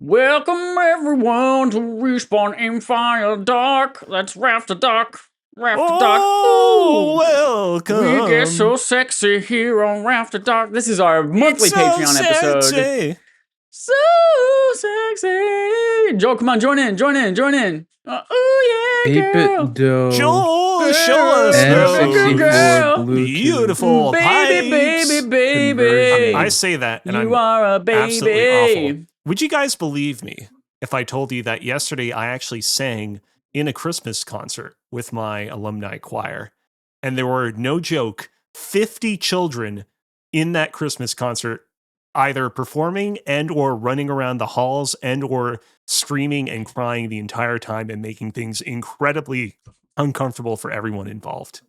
Welcome everyone to Respawn in Fire Dark. That's RAFter Dark. RAFter Dark. Oh, welcome. We get so sexy here on RAFter Dark. This is our monthly Patreon episode. Sexy. So sexy. Joel, come on, join in. Oh yeah, girl. 8-bit dough. Joel, show us N64 those Bluetooth. beautiful pipes. Baby. I say that, and You I'm are a absolutely baby. awful. Would you guys believe me if I told you that yesterday I actually sang in a Christmas concert with my alumni choir, and there were, no joke, 50 children in that Christmas concert, either performing and or running around the halls and or screaming and crying the entire time and making things incredibly uncomfortable for everyone involved.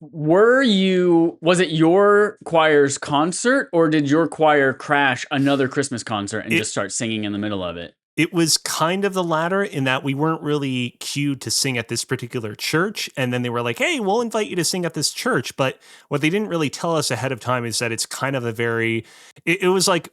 Was it your choir's concert, or did your choir crash another Christmas concert and just start singing in the middle of it? It was kind of the latter, in that we weren't really cued to sing at this particular church. And then they were like, hey, we'll invite you to sing at this church. But what they didn't really tell us ahead of time is that it's kind of it was like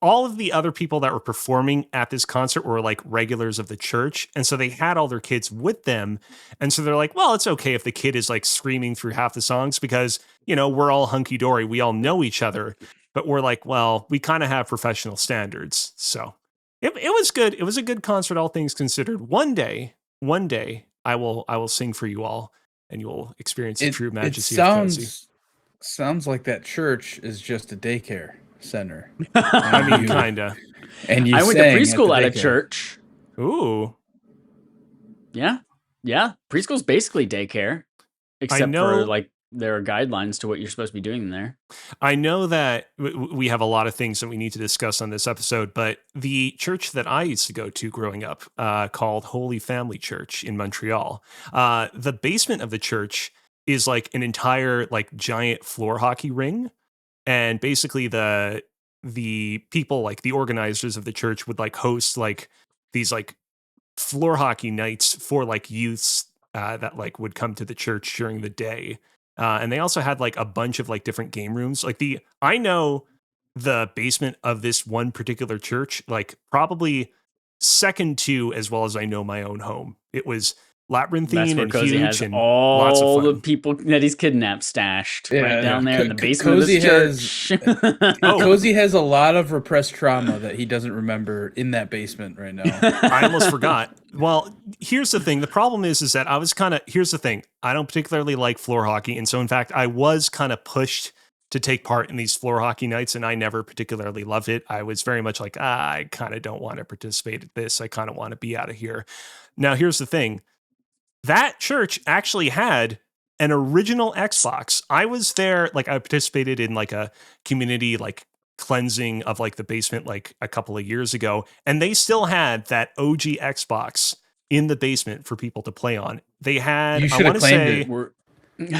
all of the other people that were performing at this concert were like regulars of the church. And so they had all their kids with them. And so they're like, well, it's okay if the kid is like screaming through half the songs because, we're all hunky dory. We all know each other. But we're like, well, we kind of have professional standards. So it was good. It was a good concert, all things considered. One day, I will sing for you all, and you will experience the true majesty of Kozi. Sounds like that church is just a daycare center. I mean, kinda. And I went to preschool at a church. Ooh. Yeah. Preschool's basically daycare, except for like there are guidelines to what you're supposed to be doing in there. I know that we have a lot of things that we need to discuss on this episode, but the church that I used to go to growing up, called Holy Family Church in Montreal, the basement of the church is like an entire like giant floor hockey ring. And basically the people, like the organizers of the church, would like host like these like floor hockey nights for like youths that like would come to the church during the day. And they also had like a bunch of like different game rooms. Like I know the basement of this one particular church, like probably second to as well as I know my own home. It was labyrinthine and Kozi huge has and all lots of fun. the people that he's kidnapped stashed right down there in the basement Kozi of this church. Kozi has a lot of repressed trauma that he doesn't remember in that basement right now. I almost forgot. Well, here's the thing. The problem is that here's the thing. I don't particularly like floor hockey. And so in fact, I was kind of pushed to take part in these floor hockey nights, and I never particularly loved it. I was very much like, I kind of don't want to participate in this. I kind of want to be out of here. Now, here's the thing. That church actually had an original Xbox. I was there, like I participated in like a community like cleansing of like the basement like a couple of years ago, and they still had that OG Xbox in the basement for people to play on. They had, You should have claimed it.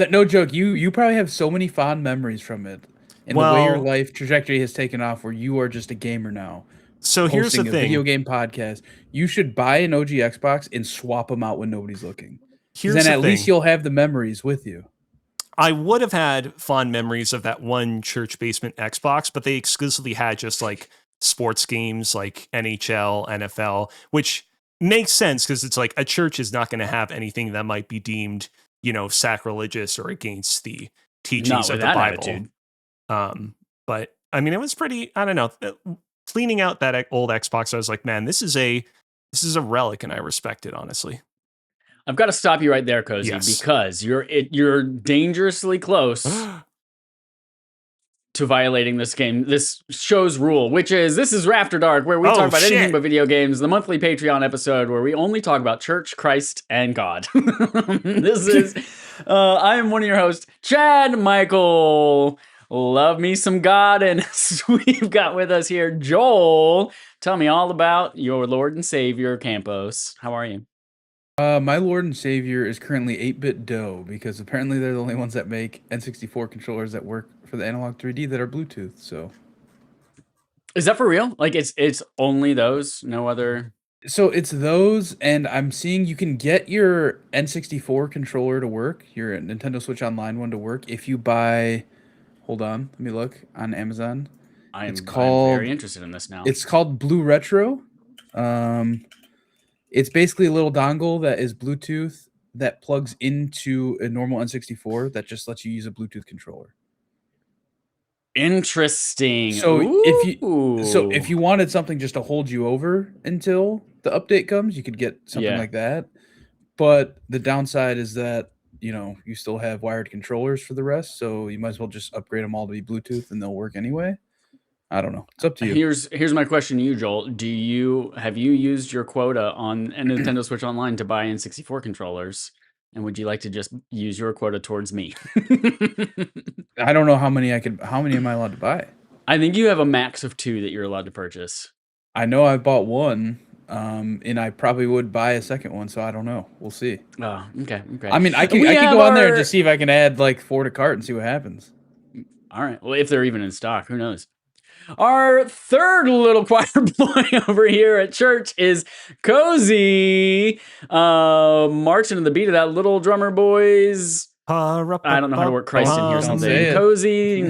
No joke. You probably have so many fond memories from it, and the way your life trajectory has taken off, where you are just a gamer now. So here's the thing: video game podcast. You should buy an OG Xbox and swap them out when nobody's looking. Then at least you'll have the memories with you. I would have had fond memories of that one church basement Xbox, but they exclusively had just like sports games like NHL, NFL, which makes sense because it's like a church is not going to have anything that might be deemed, sacrilegious or against the teachings of the Bible. But I mean, it was pretty, I don't know. Cleaning out that old Xbox, I was like, man, this is a relic, and I respect it, honestly. I've got to stop you right there, Kozi, because you're dangerously close to violating this show's rule, which is this is RAFter Dark, where we talk about anything but video games, the monthly Patreon episode where we only talk about church, Christ, and God. I am one of your hosts, Chad Michael. Love me some God, and we've got with us here Joel. Tell me all about your Lord and Savior, Campos. How are you? My Lord and Savior is currently 8-bit dough, because apparently they're the only ones that make N64 controllers that work for the analog 3D that are Bluetooth. So, is that for real? Like it's only those, no other? So it's those, and I'm seeing you can get your N64 controller to work, your Nintendo Switch Online one to work, if you buy. Hold on, let me look on Amazon. I'm called very interested in this now. It's called Blue Retro. It's basically a little dongle that is Bluetooth that plugs into a normal N64 that just lets you use a Bluetooth controller. Interesting. So Ooh. if you wanted something just to hold you over until the update comes, you could get something like that. But the downside is that, you still have wired controllers for the rest, so you might as well just upgrade them all to be Bluetooth and they'll work anyway. I don't know. It's up to you. Here's my question to you, Joel. Have you used your quota on a Nintendo Switch Online to buy N64 controllers? And would you like to just use your quota towards me? I don't know how many am I allowed to buy? I think you have a max of 2 that you're allowed to purchase. I know I bought one, and I probably would buy a second one, so I don't know. We'll see. Oh, okay. I mean, I can go on there and just see if I can add like 4 to cart and see what happens. All right. Well, if they're even in stock, who knows? Our third little choir boy over here at church is Kozi, marching to the beat of that little drummer boy's. I don't know how to work Christ in here someday. Kozi,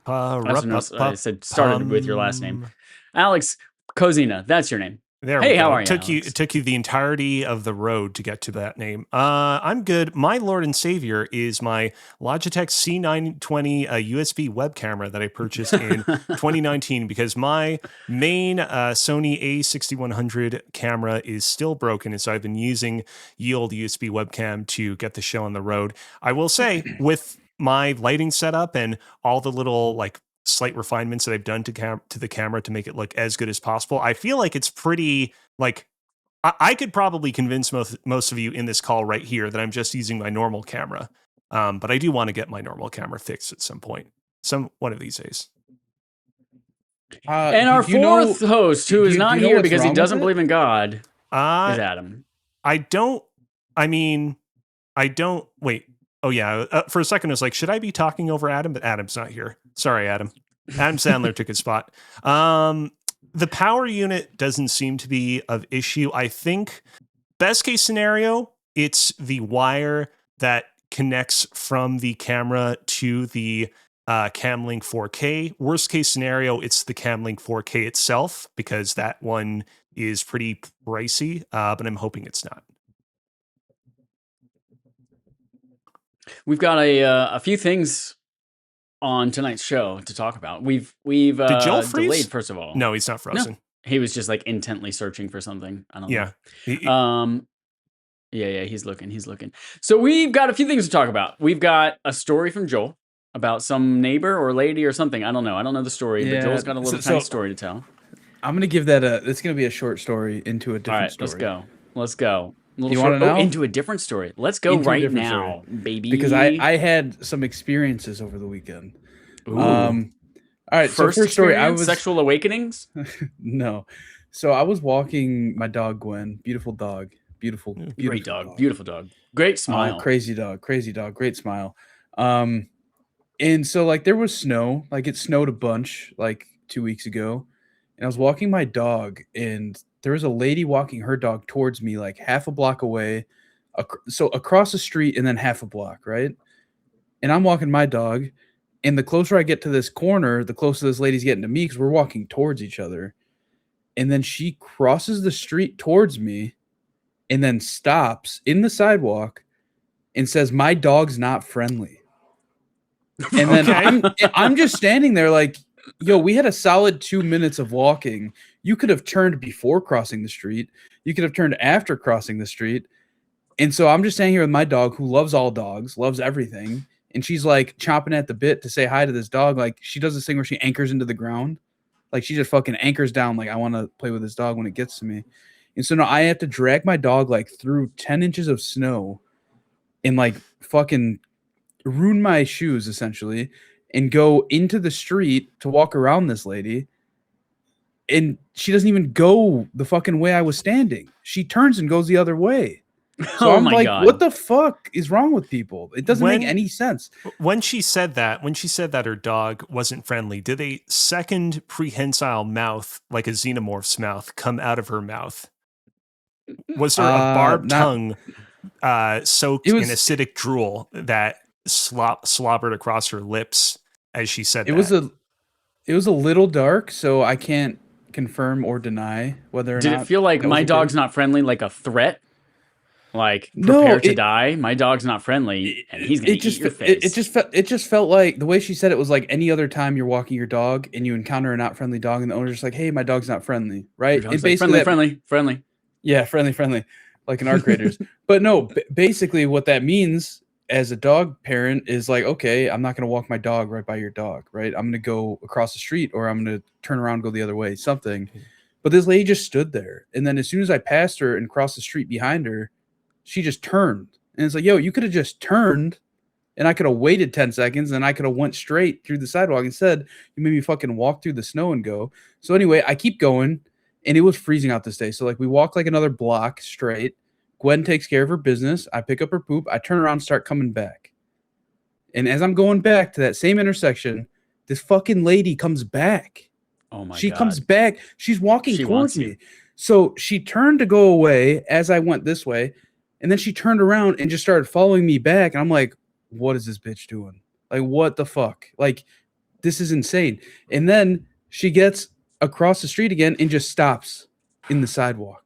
I said started with your last name. Alex Kozina, that's your name. Hey, how are you? It took you the entirety of the road to get to that name. I'm good. My Lord and Savior is my Logitech C920 USB web camera that I purchased in 2019 because my main Sony A6100 camera is still broken, and so I've been using ye old USB webcam to get the show on the road. I will say, with my lighting setup and all the little slight refinements that I've done to the camera to make it look as good as possible, I feel like it's pretty I could probably convince most of you in this call right here that I'm just using my normal camera. But I do want to get my normal camera fixed at some point, one of these days. And our fourth host, who is not here because he doesn't believe in God, is Adam. Wait. Oh, yeah. For a second, I was like, should I be talking over Adam? But Adam's not here. Sorry, Adam. Adam Sandler took his spot. The power unit doesn't seem to be of issue. I think best case scenario, it's the wire that connects from the camera to the Camlink 4K. Worst case scenario, it's the Camlink 4K itself, because that one is pretty pricey, but I'm hoping it's not. We've got a few things on tonight's show to talk about. We've Did Joel freeze? Delayed, first of all. No, he's not frozen. No. He was just intently searching for something. I don't know. Yeah, he's looking. So we've got a few things to talk about. We've got a story from Joel about some neighbor or lady or something. I don't know the story, but Joel's got a little tiny story to tell. I'm gonna give that it's gonna be a short story into a different story. Let's go. You want to know? Into a different story. Let's go right now, baby. Because I had some experiences over the weekend. Ooh. All right, first story. Sexual awakenings? No. So I was walking my dog Gwen, beautiful dog, beautiful great dog, beautiful dog, great smile, crazy dog, great smile. And so there was snow, it snowed a bunch 2 weeks ago, and I was walking my dog, and there was a lady walking her dog towards me half a block away, so across the street and then half a block, right? And I'm walking my dog, and the closer I get to this corner, the closer this lady's getting to me because we're walking towards each other. And then she crosses the street towards me and then stops in the sidewalk and says, "My dog's not friendly." And then I'm just standing there yo, we had a solid 2 minutes of walking. You could have turned before crossing the street. You could have turned after crossing the street. And so I'm just standing here with my dog, who loves all dogs, loves everything. And she's chomping at the bit to say hi to this dog. She does this thing where she anchors into the ground. She just fucking anchors down. I want to play with this dog when it gets to me. And so now I have to drag my dog through 10 inches of snow and fucking ruin my shoes essentially, and go into the street to walk around this lady. And she doesn't even go the fucking way I was standing. She turns and goes the other way. So I'm God. What the fuck is wrong with people? It doesn't make any sense. When she said that her dog wasn't friendly, did a second prehensile mouth, like a xenomorph's mouth, come out of her mouth? Was there a barbed tongue soaked in acidic drool that slobbered across her lips as she said that? It was a little dark, so I can't confirm or deny whether or Did it not feel like that was my okay. dog's not friendly, like a threat? Like No, prepare to die? My dog's not friendly, and he's gonna eat your face. it just felt like the way she said it was like any other time you're walking your dog and you encounter a not friendly dog, and the owner's just like, "Hey, my dog's not friendly," Your right? And dog's like basically friendly, that, friendly, friendly. yeah, friendly, like in Arc Raiders. But no, basically what that means as a dog parent is like, okay, I'm not gonna walk my dog right by your dog, right? I'm gonna go across the street, or I'm gonna turn around, and go the other way, something. But this lady just stood there, and then as soon as I passed her and crossed the street behind her, she just turned. And it's like, yo, you could have just turned and I could have waited 10 seconds and I could have went straight through the sidewalk. Instead, you made me fucking walk through the snow and go. So anyway, I keep going and it was freezing out this day. So like we walk like another block straight. Gwen takes care of her business. I pick up her poop. I turn around, start coming back. And as I'm going back to that same intersection, this fucking lady comes back. Oh my She god. comes back. She's walking She towards wants you. me. So she turned to go away as I went this way. And then she turned around and just started following me back. And I'm like, what is this bitch doing? Like, what the fuck? Like, this is insane. And then she gets across the street again and just stops in the sidewalk.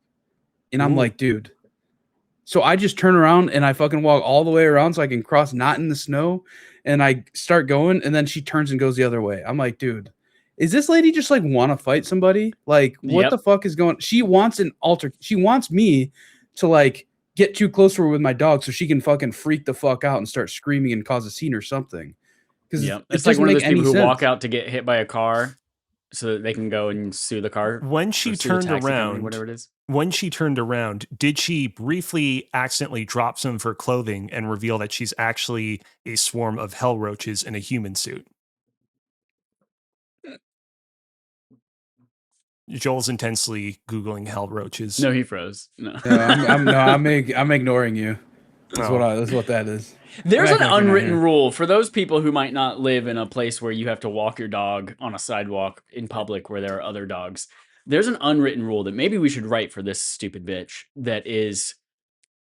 And I'm Ooh. like, dude. So I just turn around and I fucking walk all the way around so I can cross, not in the snow. And I start going. And then she turns and goes the other way. I'm like, dude, is this lady just like want to fight somebody? Like, what Yep. the fuck is going? She wants she wants me to like get too close to her with my dog so she can fucking freak the fuck out and start screaming and cause a scene or something. Because Yep. it It's like doesn't one of make those people any who walk sense. out to get hit by a car so that they can go and sue the car. When she or sue the turned taxi company, around, whatever it is. when she turned around, did she briefly accidentally drop some of her clothing and reveal that she's actually a swarm of hell roaches in a human suit? Joel's intensely Googling hell roaches. No, he froze. No. I'm ignoring you. That's what that is. There's I'm an acting like you're not unwritten here. rule for those people who might not live in a place where you have to walk your dog on a sidewalk in public where there are other dogs. There's an unwritten rule that maybe we should write for this stupid bitch that is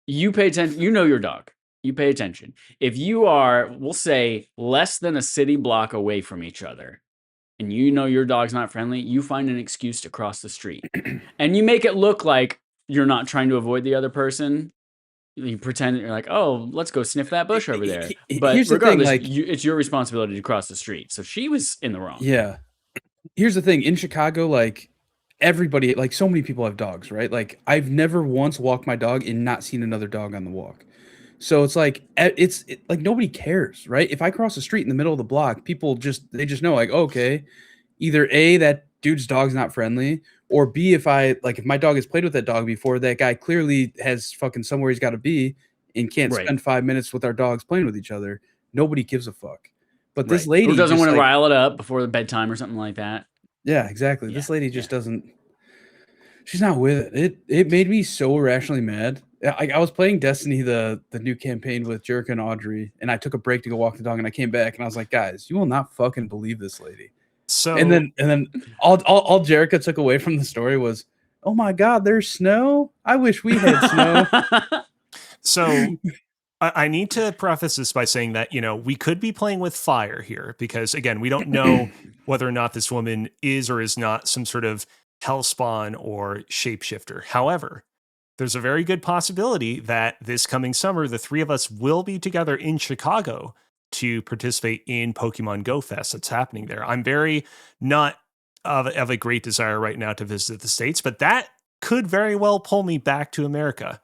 you pay attention, you know your dog. You pay attention. If you are, we'll say, less than a city block away from each other, and you know your dog's not friendly, you find an excuse to cross the street. And you make it look like you're not trying to avoid the other person. You pretend that you're like, oh, let's go sniff that bush over there. But Here's the thing, regardless, like, it's your responsibility to cross the street. So she was in the wrong. yeah. Here's the thing. In Chicago, like, everybody, like, so many people have dogs, right? Like, I've never once walked my dog and not seen another dog on the walk. So it's like like nobody cares, right? If I cross the street in the middle of the block, people just know like, okay, either A, that dude's dog's not friendly, or B, if my dog has played with that dog before, that guy clearly has fucking somewhere he's got to be and can't Right. spend 5 minutes with our dogs playing with each other. Nobody gives a fuck. But this Right. lady Who doesn't just, want to like, rile it up before the bedtime or something like that. yeah, exactly. Yeah, This lady just doesn't. She's not with it. It made me so irrationally mad. I was playing Destiny, the new campaign with Jerica and Audrey, and I took a break to go walk the dog, and I came back and I was like, guys, you will not fucking believe this lady. So And then all Jerica took away from the story was, oh my god, there's snow. I wish we had snow. So I need to preface this by saying that, we could be playing with fire here because, again, we don't know whether or not this woman is or is not some sort of hellspawn or shapeshifter. However, there's a very good possibility that this coming summer, the three of us will be together in Chicago to participate in Pokemon Go Fest that's happening there. I'm very not of a great desire right now to visit the States, but that could very well pull me back to America.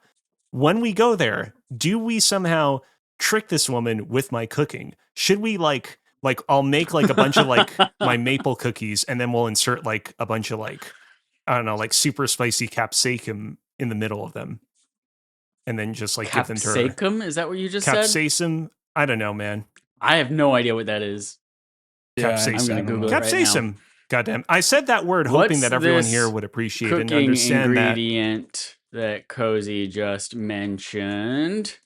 When we go there, do we somehow trick this woman with my cooking? Should we like I'll make like a bunch of like my maple cookies and then we'll insert like a bunch of like, I don't know, like super spicy capsicum in the middle of them. And then just like give them to her. Capsicum? Is that what you just said? Capsaicum? I don't know, man. I have no idea what that is. Yeah, Capsaicum. I'm gonna Google it right now. Capsaicum. Goddamn. I said that word hoping that everyone here would appreciate and Cooking understand that. ingredient that Kozi just mentioned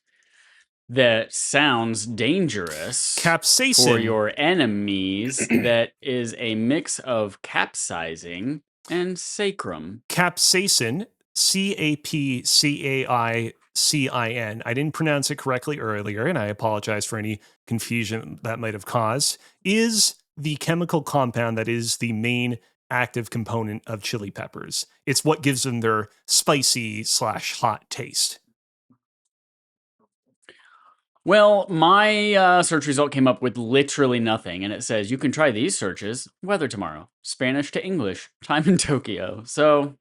that sounds dangerous Capsaicin. for your enemies that is a mix of capsizing and sacrum. Capsaicin, CAPCAICIN. I didn't pronounce it correctly earlier, and I apologize for any confusion that might have caused, is the chemical compound that is the main active component of chili peppers. It's what gives them their spicy/hot taste. Well, my search result came up with literally nothing, and it says you can try these searches: weather tomorrow, Spanish to English, time in Tokyo. So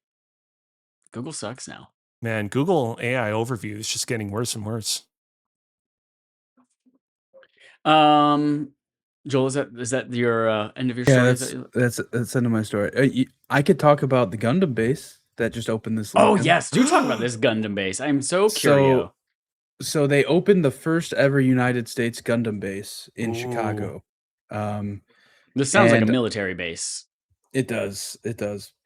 Google sucks now. Man, Google AI overview is just getting worse and worse. Joel, is that your end of your Yeah, story? that's the end of my story. I could talk about the Gundam base that just opened this Oh weekend. yes, do talk about this Gundam base. I'm so curious. So they opened the first ever United States Gundam base in Ooh. Chicago. This sounds like a and military base. It does.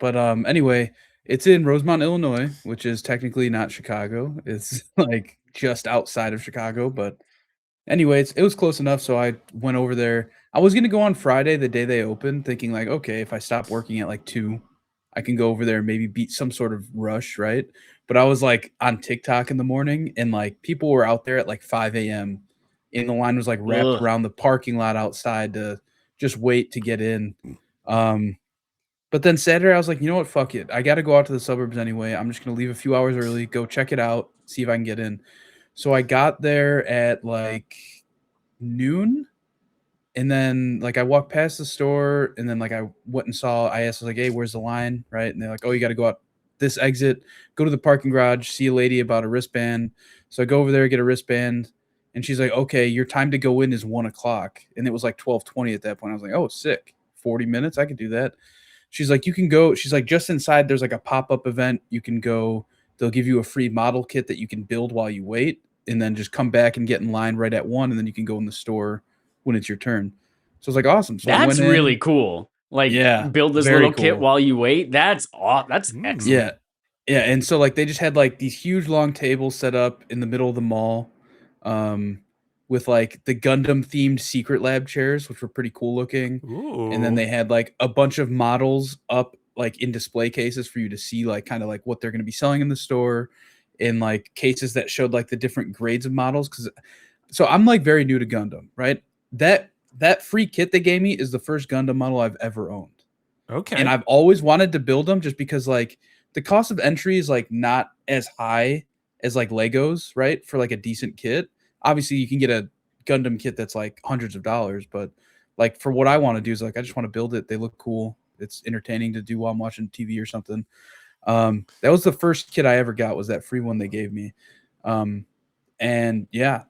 But anyway, it's in Rosemont, Illinois, which is technically not Chicago. It's like just outside of Chicago, but anyways, it was close enough, so I went over there. I was gonna go on Friday, the day they opened, thinking like, okay, if I stop working at like 2, I can go over there and maybe beat some sort of rush, right? But I was like on TikTok in the morning, and like people were out there at like 5 a.m. and the line was like wrapped Ugh. around the parking lot outside to just wait to get in. But then Saturday, I was like, you know what? Fuck it. I got to go out to the suburbs anyway. I'm just going to leave a few hours early, go check it out, see if I can get in. So I got there at like noon. And then like I walked past the store, and then like I went and saw, I asked, I was like, hey, where's the line? Right. And they're like, oh, you got to go out this exit, go to the parking garage, see a lady about a wristband. So I go over there, get a wristband. And she's like, okay, your time to go in is 1:00. And it was like 12:20 at that point. I was like, oh, sick. 40 minutes. I could do that. She's like, you can go. She's like, just inside, there's like a pop-up event. You can go. They'll give you a free model kit that you can build while you wait, and then just come back and get in line right at 1, and then you can go in the store when it's your turn. So I was like, awesome. So I That's went really in. cool. Like, Yeah, build this very little kit cool. while you wait. That's excellent. Yeah. Yeah. And so like they just had like these huge long tables set up in the middle of the mall, with like the Gundam themed secret lab chairs, which were pretty cool looking. And then Ooh. they had like a bunch of models up like in display cases for you to see like kind of like what they're going to be selling in the store, in like cases that showed like the different grades of models. Cause so I'm like very new to Gundam, right? That free kit they gave me is the first Gundam model I've ever owned. Okay. And I've always wanted to build them just because like the cost of entry is like not as high as like Legos, right? For like a decent kit. Obviously you can get a Gundam kit that's like hundreds of dollars, but like for what I want to do is like I just want to build it. They look cool. It's entertaining to do while I'm watching TV or something. That was the first kit I ever got, was that free one they gave me. And yeah,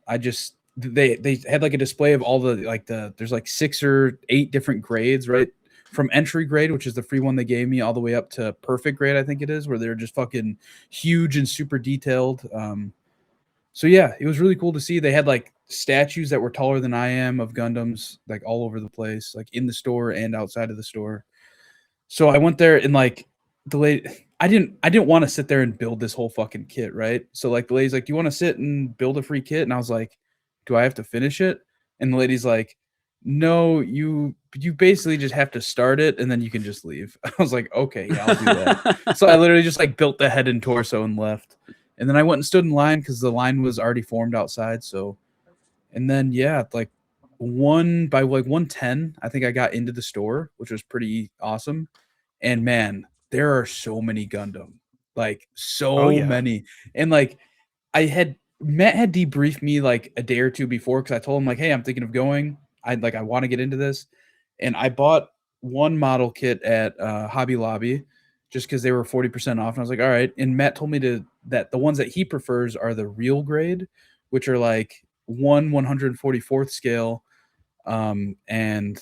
they had like a display of all there's like 6 or 8 different grades, right? From entry grade, which is the free one they gave me, all the way up to perfect grade, I think it is, where they're just fucking huge and super detailed. So yeah, it was really cool to see. They had like statues that were taller than I am of Gundams, like all over the place, like in the store and outside of the store. So I went there, and like the lady, I didn't want to sit there and build this whole fucking kit, right? So like the lady's like, "Do you want to sit and build a free kit?" And I was like, "Do I have to finish it?" And the lady's like, "No, you basically just have to start it, and then you can just leave." I was like, "Okay, yeah, I'll do that." So I literally just like built the head and torso and left. And then I went and stood in line because the line was already formed outside. So, and then yeah, like 1:10, I think I got into the store, which was pretty awesome. And man, there are so many Gundam, like Oh so yeah. many. And like Matt had debriefed me like a day or two before, because I told him like, hey, I'm thinking of going. I want to get into this. And I bought one model kit at Hobby Lobby just because they were 40% off. And I was like, all right. And Matt told me that the ones that he prefers are the real grade, which are like 1/144th scale. And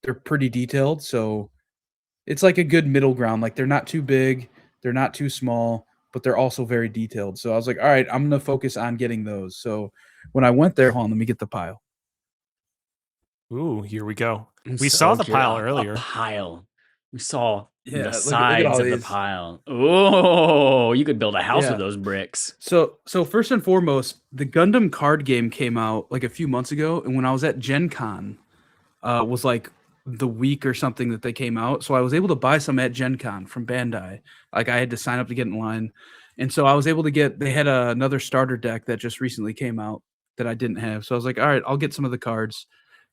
they're pretty detailed. So it's like a good middle ground. Like they're not too big, they're not too small, but they're also very detailed. So I was like, all right, I'm gonna focus on getting those. So when I went there, hold on, let me get the pile. Ooh, here we go. I'm We saw so the curious. pile A earlier. pile. We saw the Yeah, look at sides all of the these. pile. Oh, you could build a house with Yeah. those bricks. So first and foremost, the Gundam card game came out like a few months ago, and when I was at Gen Con, was like the week or something that they came out. So I was able to buy some at Gen Con from Bandai. Like I had to sign up to get in line. And so I was able to they had another starter deck that just recently came out that I didn't have. So I was like, all right, I'll get some of the cards.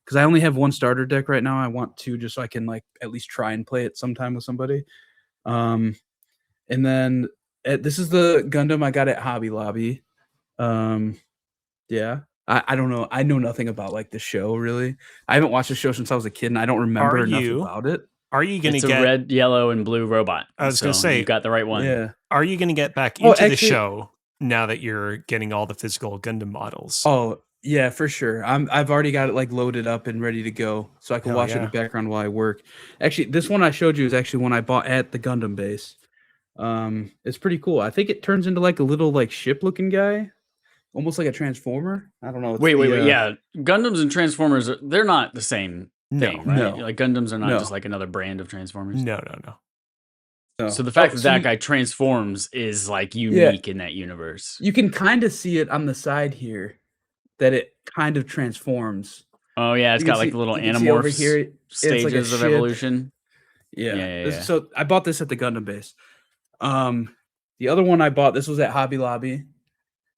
because I only have one starter deck right now. I want two just so I can like at least try and play it sometime with somebody. And then this is the Gundam I got at Hobby Lobby. Yeah. I don't know. I know nothing about like the show really. I haven't watched the show since I was a kid, and I don't remember enough about it. Are you going to It's get a red, yellow, and blue robot? I was going to say you got the right one. Yeah. Are you going to get back into the show now that you're getting all the physical Gundam models? Oh yeah, for sure. I've already got it like loaded up and ready to go, so I can watch it in the background while I work. Actually, this one I showed you is actually one I bought at the Gundam base. It's pretty cool. I think it turns into like a little like ship looking guy, almost like a transformer. I don't know. Wait. Yeah, Gundams and Transformers they're not the same thing, right? No. Like Gundams are not just like another brand of Transformers. No. So the fact that guy transforms is like unique in that universe. You can kind of see it on the side here that it kind of transforms. Oh yeah, it's got like the little Animorphs over here, stages of evolution. Yeah. So I bought this at the Gundam base. The other one I bought, this was at Hobby Lobby.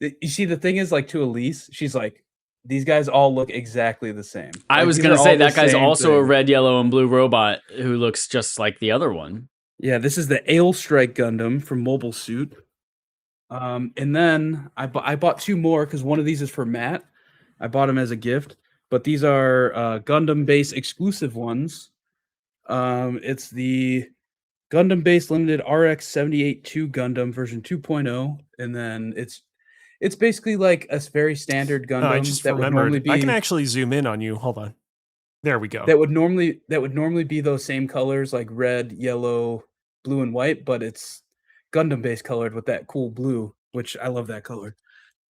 You see, the thing is, like, to Elise, she's like, these guys all look exactly the same. I was going to say, that guy's also a red, yellow, and blue robot who looks just like the other one. Yeah, this is the Ale Strike Gundam from Mobile Suit. And then I bought two more because one of these is for Matt. I bought him as a gift. But these are Gundam base exclusive ones. It's the Gundam base limited RX 78-2 Gundam version 2.0. And then it's basically like a very standard Gundam. I just remembered. I can actually zoom in on you. Hold on. There we go. That would normally be those same colors, like red, yellow, blue, and white, but it's Gundam base colored with that cool blue, which I love that color.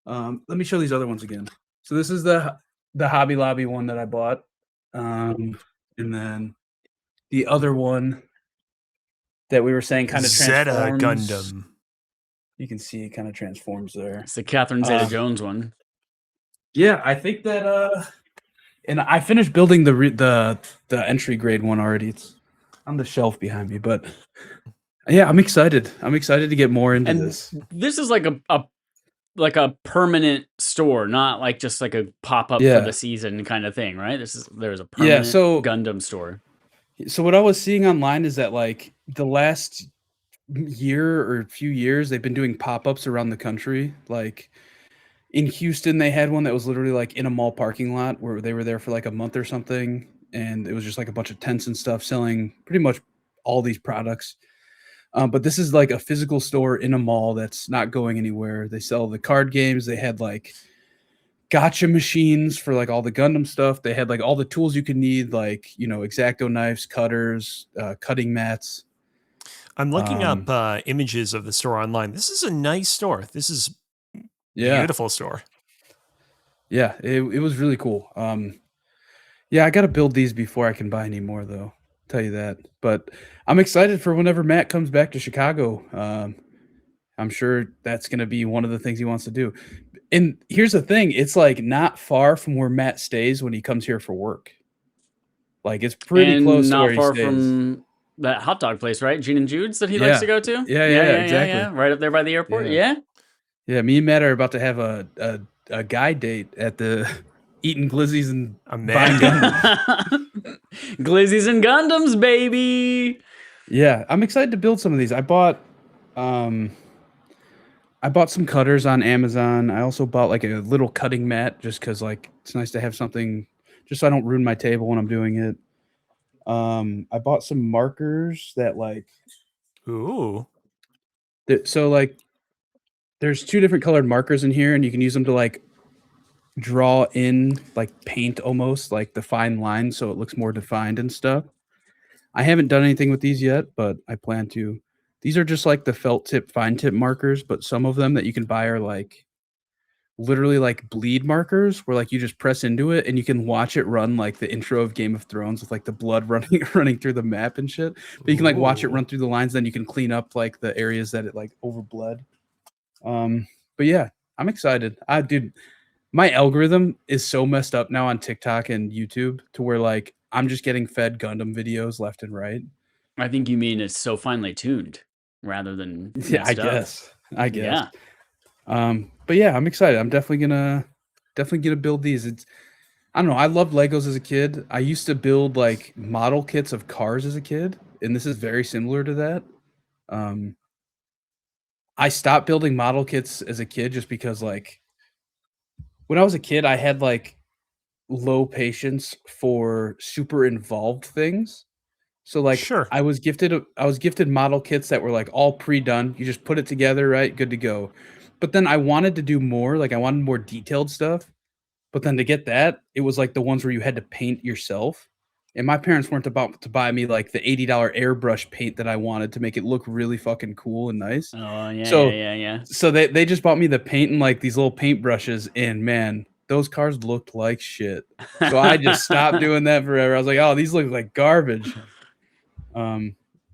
Let me show these other ones again. So this is the Hobby Lobby one that I bought, and then the other one that we were saying kind of Zeta transforms. Gundam. You can see it kind of transforms there. It's the Catherine Zeta-Jones one. Yeah, I think that. And I finished building the entry grade one already. It's on the shelf behind me, but yeah, I'm excited. I'm excited to get more into this. This is like a permanent store, not like just like a pop up for the season kind of thing, right? There's a permanent Gundam store. So what I was seeing online is that like the last year or few years they've been doing pop-ups around the country. Like in Houston, they had one that was literally like in a mall parking lot where they were there for like a month or something. And it was just like a bunch of tents and stuff selling pretty much all these products. But this is like a physical store in a mall that's not going anywhere. They sell the card games. They had like gotcha machines for like all the Gundam stuff. They had like all the tools you could need, like, you know, X-Acto knives, cutters, cutting mats. I'm looking up images of the store online. This is a nice store. This is beautiful store. Yeah, it was really cool. Yeah, I got to build these before I can buy any more, though. I'll tell you that. But I'm excited for whenever Matt comes back to Chicago. I'm sure that's going to be one of the things he wants to do. And here's the thing. It's like not far from where Matt stays when he comes here for work. Like it's pretty close to where he stays. Not far from that hot dog place, right? Gene and Jude's that he likes to go to? Yeah, exactly. Yeah. Right up there by the airport. Yeah. Yeah, me and Matt are about to have a guy date at the eating glizzies and buying Gundams. Glizzies and Gundams, baby. Yeah, I'm excited to build some of these. I bought some cutters on Amazon. I also bought like a little cutting mat just because like it's nice to have something just so I don't ruin my table when I'm doing it. I bought some markers that like so like there's two different colored markers in here and you can use them to like draw in like paint almost like the fine lines so it looks more defined and stuff. I haven't done anything with these yet, but I plan to. These are just like the felt tip, fine tip markers, but some of them that you can buy are like literally like bleed markers where like you just press into it and you can watch it run like the intro of Game of Thrones with like the blood running through the map and shit. But you can like watch it run through the lines, then you can clean up like the areas that it like overbled. But yeah, I'm excited. Dude, my algorithm is so messed up now on TikTok and YouTube to where like I'm just getting fed Gundam videos left and right. I think you mean it's so finely tuned rather than I guess. Yeah. But yeah, I'm excited. I'm definitely gonna build these. I don't know. I loved Legos as a kid. I used to build like model kits of cars as a kid, and this is very similar to that. Um, I stopped building model kits as a kid just because, like, when I was a kid, I had like low patience for super involved things. So like Sure. I was gifted model kits that were like all pre-done. You just put it together, right? Good to go. But then I wanted to do more, like I wanted more detailed stuff. But then to get that, it was like the ones where you had to paint yourself. And my parents weren't about to buy me like the $80 airbrush paint that I wanted to make it look really fucking cool and nice. Oh yeah, yeah, So yeah, yeah. so they just bought me the paint and like these little paint brushes, and man, those cars looked like shit. So I just stopped doing that forever. I was like, oh, these look like garbage. But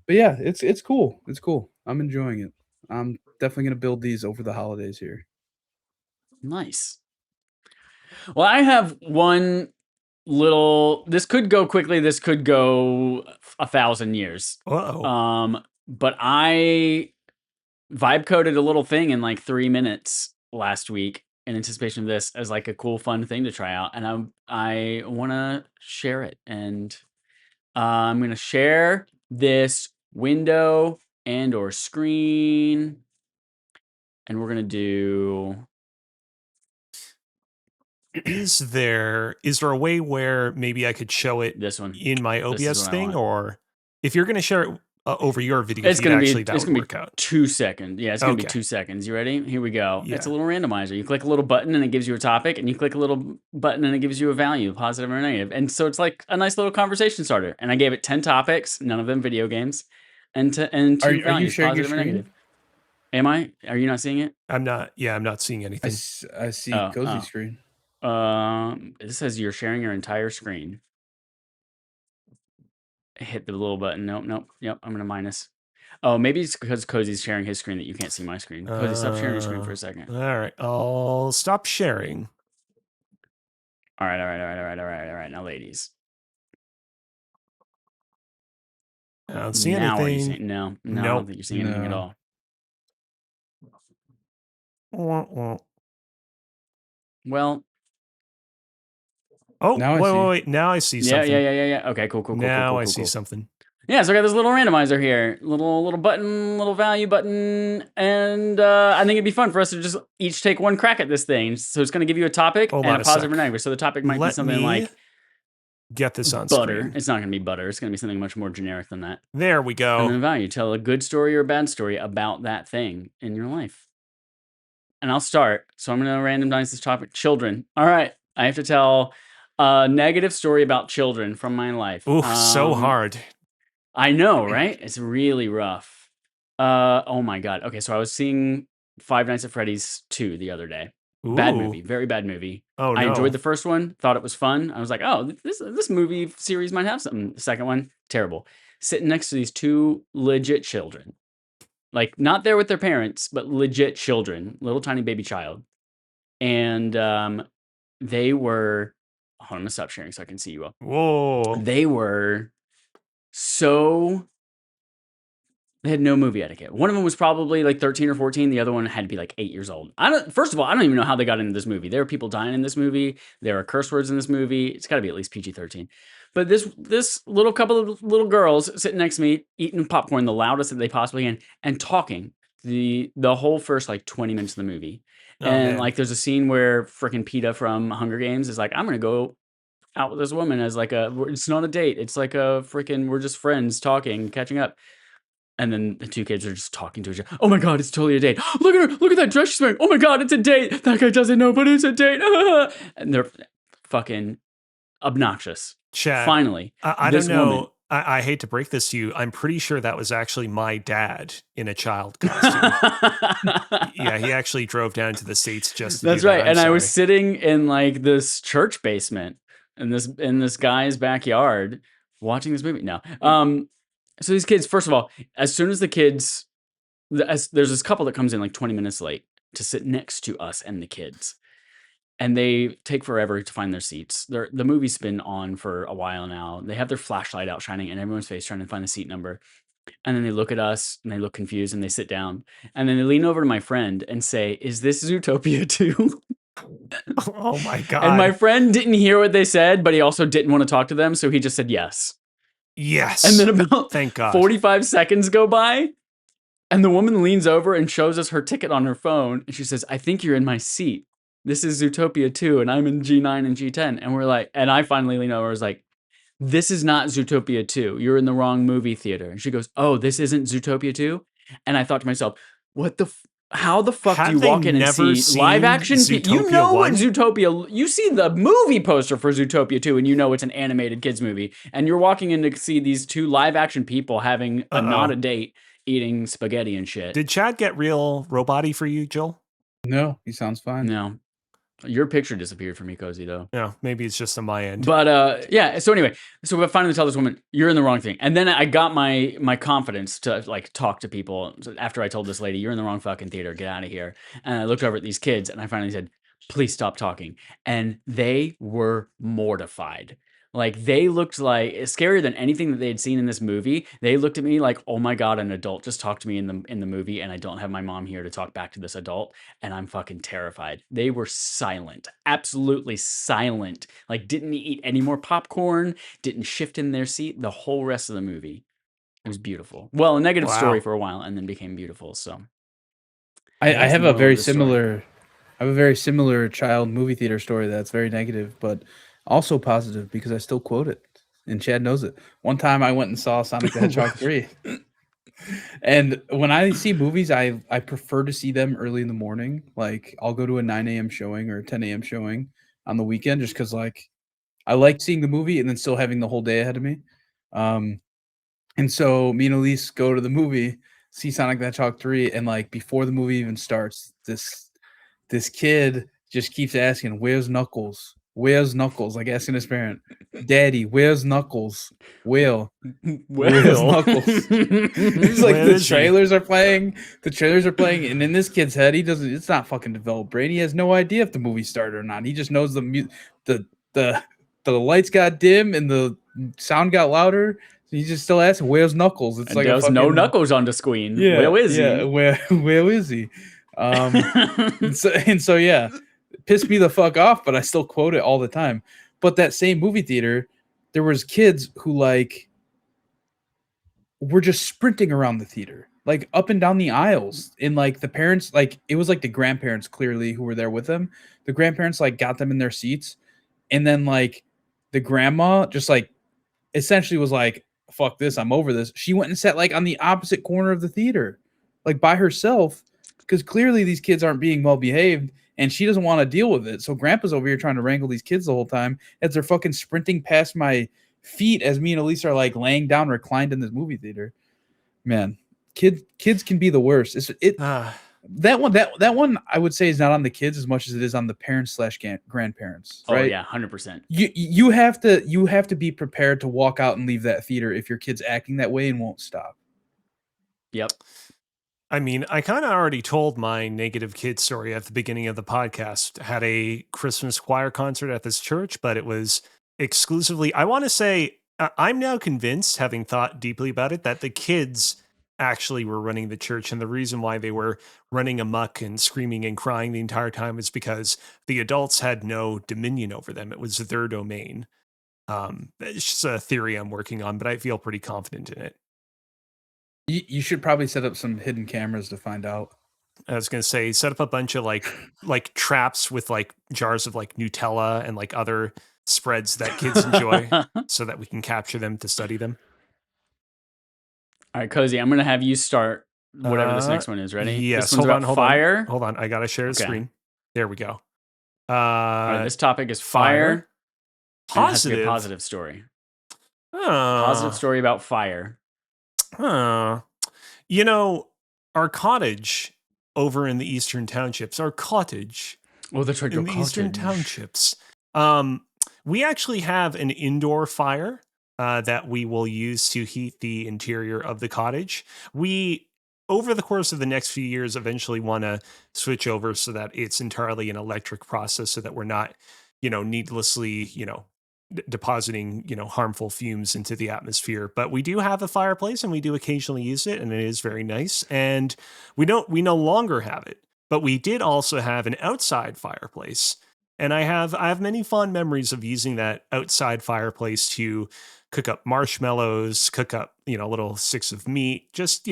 yeah, it's cool. It's cool. I'm enjoying it. I'm definitely gonna build these over the holidays here. Nice. Well, I have one little. This could go quickly. This could go 1,000 years. Uh-oh. But I vibe coded a little thing in like 3 minutes last week in anticipation of this as like a cool, fun thing to try out, and I want to share it. And I'm gonna share this window and or screen, and we're gonna do Is there a way where maybe I could show it this one. in my This is OBS what I thing, want. or if you're going to share it over your video It's feed, gonna be actually, that it's would gonna be work out. 2 seconds. Yeah, it's gonna be Okay. 2 seconds. You ready? Here we go. It's a Yeah. little randomizer. You click a little button and it gives you a topic, and you click a little button and it gives you a value, positive or negative. And so it's like a nice little conversation starter. And I gave it 10 topics, none of them video games, and Are two you values, sharing your positive or screen? negative. Am I? Are you not seeing it? I'm not seeing anything. I see Oh, Kozi oh. screen. It says you're sharing your entire screen. Hit the little button. Nope. Yep, I'm gonna minus. Oh, maybe it's because Cozy's sharing his screen that you can't see my screen. Cozy, stop sharing your screen for a second. All right. I'll stop sharing. All right. Now, ladies. I don't see Now, are you anything. seeing? No, I Nope. don't think you're seeing anything at No. all. Wah. Well, Oh, Now I see. wait. Now I see yeah. something. Okay, cool. Now I see something. Yeah, so I got this little randomizer here, little button, little value button, and I think it'd be fun for us to just each take one crack at this thing. So it's going to give you a topic Hold and on a a positive or sec. negative. So the topic might be Let something me like get this on butter. screen. It's not going to be butter. It's going to be something much more generic than that. There we go. And then a value. Tell a good story or a bad story about that thing in your life. And I'll start. So I'm going to randomize this topic. Children. All right. I have to tell a negative story about children from my life. Ooh, so hard. I know, right? It's really rough. Oh my God. Okay, so I was seeing Five Nights at Freddy's 2 the other day. Bad movie. Ooh. Very bad movie. Oh, I no. enjoyed the first one. Thought it was fun. I was like, oh, this movie series might have something. The second one, terrible. Sitting next to these two legit children. Like, not there with their parents, but legit children. Little tiny baby child. And they were... Hold on, I'm going to stop sharing so I can see you all. Whoa. They were so... They had no movie etiquette. One of them was probably like 13 or 14. The other one had to be like 8 years old. First of all, I don't even know how they got into this movie. There are people dying in this movie. There are curse words in this movie. It's got to be at least PG-13. But this little couple of little girls sitting next to me, eating popcorn the loudest that they possibly can, and talking the whole first like 20 minutes of the movie. Oh, and man. like there's a scene where freaking PETA from Hunger Games is like, I'm gonna go out with this woman as like it's not a date. It's like a freaking, we're just friends talking, catching up. And then the two kids are just talking to each other. Oh my God, it's totally a date. Look at her. Look at that dress she's wearing. Oh my God, it's a date. That guy doesn't know, but it's a date. And they're fucking obnoxious. Chad, Finally, I this don't know. woman. I hate to break this to you. I'm pretty sure that was actually my dad in a child costume. Yeah, he actually drove down to the States just to That's do that. right. I'm I was sorry. sitting in like this church basement in this guy's backyard watching this movie. No. So these kids, first of all, as soon as the kids, there's this couple that comes in like 20 minutes late to sit next to us and the kids. And they take forever to find their seats. The movie's been on for a while now. They have their flashlight out shining in everyone's face trying to find the seat number. And then they look at us and they look confused and they sit down. And then they lean over to my friend and say, "Is this Zootopia 2?" Oh my God. And my friend didn't hear what they said, but he also didn't want to talk to them, so he just said yes. Yes. And then about Thank God. 45 seconds go by, and the woman leans over and shows us her ticket on her phone, and she says, "I think you're in my seat. This is Zootopia 2, and I'm in G9 and G10." And we're like, and I finally lean over and was like, "This is not Zootopia 2. You're in the wrong movie theater." And she goes, "Oh, this isn't Zootopia 2?" And I thought to myself, what the how the fuck Have do you they walk in and never see live seen action? You Zootopia know what 1? Zootopia, you see the movie poster for Zootopia 2 and you know it's an animated kids movie. And you're walking in to see these two live action people having not a date eating spaghetti and shit. Did Chad get real robot-y for you, Joel? No, he sounds fine. No. Your picture disappeared for me, Kozi, though. No, maybe it's just on my end. But yeah, so anyway, so we finally tell this woman, "You're in the wrong thing." And then I got my confidence to like talk to people. So after I told this lady, "You're in the wrong fucking theater, get out of here." And I looked over at these kids and I finally said, "Please stop talking." And they were mortified. Like they looked like scarier than anything that they had seen in this movie. They looked at me like, "Oh my God, an adult just talked to me in the movie, and I don't have my mom here to talk back to this adult, and I'm fucking terrified." They were silent, absolutely silent. Like didn't eat any more popcorn, didn't shift in their seat the whole rest of the movie. It was beautiful. Well, a negative story Wow. for a while, and then became beautiful. So I that's have the a moral very of the story. similar, I have a very similar child movie theater story that's very negative, but also positive because I still quote it, and Chad knows it. One time I went and saw Sonic the Hedgehog 3. And when I see movies, I prefer to see them early in the morning. Like I'll go to a 9 a.m. showing or a 10 a.m. showing on the weekend just because like I like seeing the movie and then still having the whole day ahead of me. And so me and Elise go to the movie, see Sonic the Hedgehog 3, and like before the movie even starts, this kid just keeps asking, "Where's Knuckles? Where's Knuckles?" Like asking his parent, "Daddy, where's Knuckles? Where's Knuckles?" It's like Where the is he? trailers are playing. The trailers are playing, and in this kid's head, he doesn't. It's not fucking developed brain. He has no idea if the movie started or not. He just knows the the lights got dim and the sound got louder. So he's just still asking, "Where's Knuckles?" It's And like there a was fucking no Knuckles on the screen. yeah, Where is yeah. he? Where is he? And so yeah, pissed me the fuck off, but I still quote it all the time. But that same movie theater, there was kids who like were just sprinting around the theater, like up and down the aisles. And like the parents, like it was like the grandparents clearly who were there with them. The grandparents like got them in their seats, and then like the grandma just like essentially was like, "Fuck this, I'm over this." She went and sat like on the opposite corner of the theater, like by herself, because clearly these kids aren't being well behaved and she doesn't want to deal with it. So grandpa's over here trying to wrangle these kids the whole time as they're fucking sprinting past my feet as me and Elise are like laying down reclined in this movie theater. Man, kids can be the worst. That one I would say is not on the kids as much as it is on the parents slash grandparents. Right? Oh yeah, 100%. You have to be prepared to walk out and leave that theater if your kid's acting that way and won't stop. Yep. I mean, I kind of already told my negative kid story at the beginning of the podcast. Had a Christmas choir concert at this church, but it was exclusively, I want to say, I'm now convinced, having thought deeply about it, that the kids actually were running the church. And the reason why they were running amok and screaming and crying the entire time is because the adults had no dominion over them. It was their domain. It's just a theory I'm working on, but I feel pretty confident in it. You should probably set up some hidden cameras to find out. I was going to say, set up a bunch of like traps with like jars of like Nutella and like other spreads that kids enjoy so that we can capture them to study them. All right, Kozi, I'm going to have you start whatever this next one is. Ready? Yes. This one's about fire. Hold on. I got to share the screen. There we go. All right, this topic is fire. Positive. It has to be a positive story. Positive story about fire. You know, our cottage over in the Eastern Townships, Oh, that's right. in the Eastern Townships, we actually have an indoor fire that we will use to heat the interior of the cottage. We, over the course of the next few years, eventually want to switch over so that it's entirely an electric process so that we're not, needlessly, depositing, harmful fumes into the atmosphere. But we do have a fireplace and we do occasionally use it, and it is very nice. And we no longer have it. but we did also have an outside fireplace. And I have many fond memories of using that outside fireplace to cook up marshmallows, cook up, little sticks of meat, just,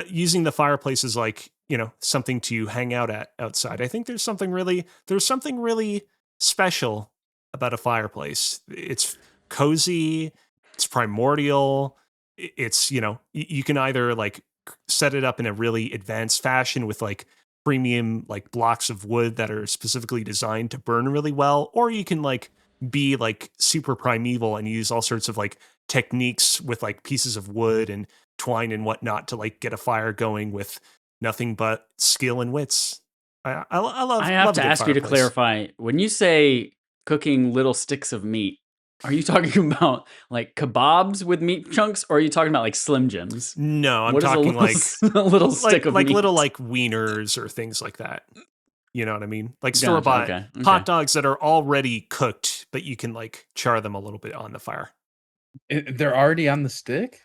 using the fireplace as like, something to hang out at outside. I think there's something really special about a fireplace. It's cozy, it's primordial. It's, you can either like set it up in a really advanced fashion with like premium like blocks of wood that are specifically designed to burn really well, or you can like be like super primeval and use all sorts of like techniques with like pieces of wood and twine and whatnot to like get a fire going with nothing but skill and wits. I love. I have love to a good ask you to fireplace. clarify. When you say cooking little sticks of meat, are you talking about like kebabs with meat chunks, or are you talking about like Slim Jims? No, I'm What is talking like a little stick of like meat? little like wieners or things like that. You know what I mean? Like Gotcha, store-bought okay. hot dogs that are already cooked, but you can like char them a little bit on the fire. They're already on the stick?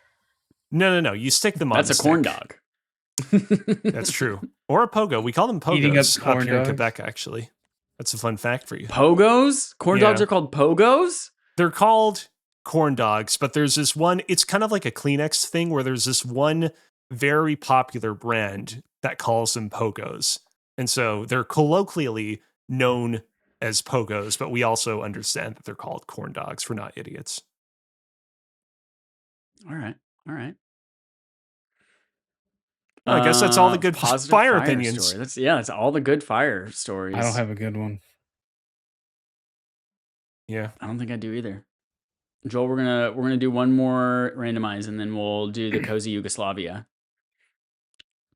No. You stick them on That's the a corn stick. dog. That's true. Or a pogo. We call them Eating up pogos corn up here in dogs? Quebec, actually. That's a fun fact for you. Pogos? Corn dogs Yeah. are called pogos? They're called corn dogs, but there's this one, it's kind of like a Kleenex thing where there's this one very popular brand that calls them pogos. And so they're colloquially known as pogos, but we also understand that they're called corn dogs. We're not idiots. All right. Well, I guess that's all the good positive fire opinions. Story. That's all the good fire stories. I don't have a good one. Yeah. I don't think I do either. Joel, we're gonna do one more randomize, and then we'll do the Kozi Yugoslavia.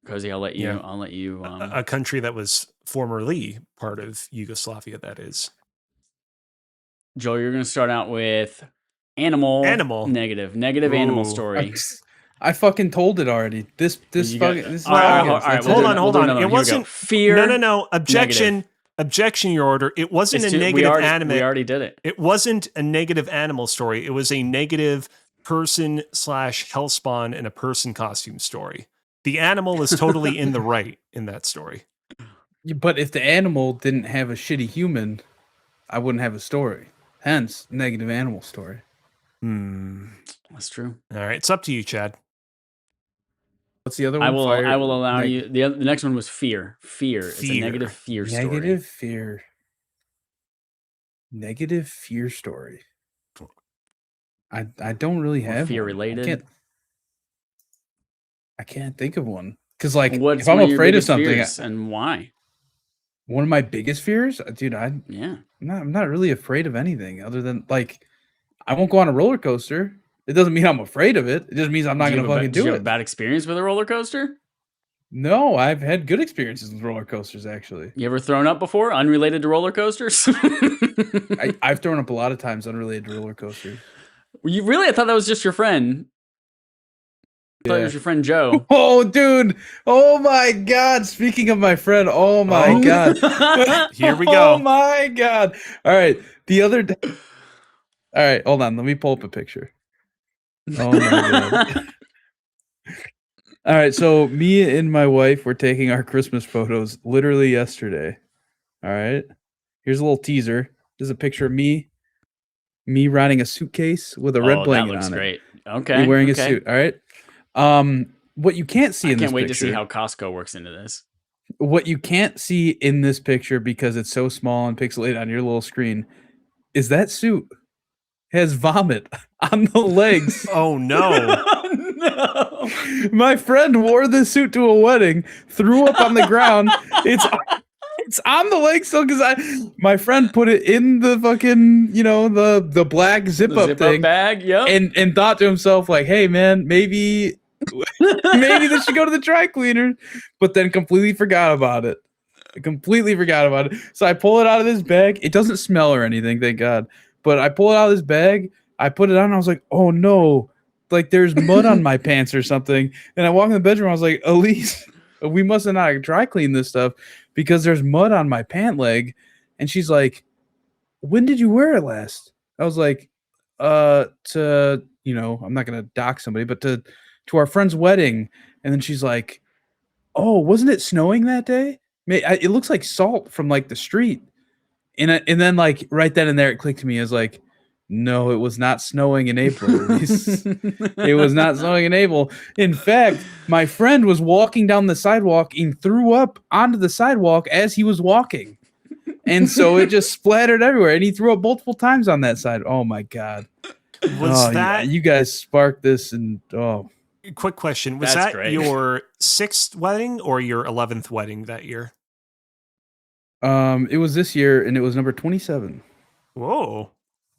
Kozi, I'll let you. A country that was formerly part of Yugoslavia, that is. Joel, you're gonna start out with animal. Negative animal Ooh. story. I fucking told it already. This You fucking got- this is all right, arrogance. all right, That's we'll it. do hold another on. one. It Here we go. wasn't Fear. No. Objection. Negative. Objection, Your Order. It wasn't It's a too- negative we animate. already did it. It wasn't a negative animal story. It was a negative person/hellspawn in a person costume story. The animal is totally in the right in that story. But if the animal didn't have a shitty human, I wouldn't have a story. Hence, negative animal story. That's true. All right, it's up to you, Chad. What's the other one? I will Fire- allow neg- you. The next one was fear. It's a Fear. negative fear story. Negative fear. Negative fear story. I don't really Or have fear one. related. I can't think of one. Because like What's if I'm one your afraid of biggest something, fears and why? one of my biggest fears, dude, Yeah. I'm not really afraid of anything other than like I won't go on a roller coaster. It doesn't mean I'm afraid of it. It just means I'm not gonna fucking Did you do have a it. bad experience with a roller coaster? No, I've had good experiences with roller coasters actually. You ever thrown up before, unrelated to roller coasters? I've thrown up a lot of times unrelated to roller coasters. You really? I thought that was just your friend. I thought it was your friend Joe. Oh, dude. Oh my God. Speaking of my friend. Oh my Oh. God. Here we go. Oh my God. All right. The other day. All right. Hold on. Let me pull up a picture. Oh my God. All right. So me and my wife were taking our Christmas photos literally yesterday. All right. Here's a little teaser. This is a picture of me riding a suitcase with a red Oh, that blanket looks on great. it. Okay. Me wearing okay. a suit. All right. What you can't see I in this can't wait to see picture- how Costco works into this. What you can't see in this picture because it's so small and pixelated on your little screen is that suit has vomit on the legs. Oh no. No. My friend wore this suit to a wedding, threw up on the ground. It's on the leg still because my friend put it in the fucking the black zip The up zip thing up bag. Yep. and thought to himself like, hey man, maybe this should go to the dry cleaner, but then completely forgot about it. So I pull it out of this bag. It doesn't smell or anything, thank God. But I pull it out of this bag. I put it on. And I was like, oh no, like there's mud on my pants or something. And I walk in the bedroom. I was like, Elise, we must have not dry cleaned this stuff because there's mud on my pant leg. And she's like, when did you wear it last? I was like, to I'm not gonna dox somebody, but to our friend's wedding. And then she's like, oh, wasn't it snowing that day? It looks like salt from like the street. And then like right then and there, it clicked to me as like, no, it was not snowing in April. It was not snowing in April. In fact, my friend was walking down the sidewalk and threw up onto the sidewalk as he was walking. And so it just splattered everywhere. And he threw up multiple times on that side. Oh my God. Was that you guys sparked this? And quick question? Was That's that great. your 6th wedding or your 11th wedding that year? it was this year, and it was number 27. Whoa,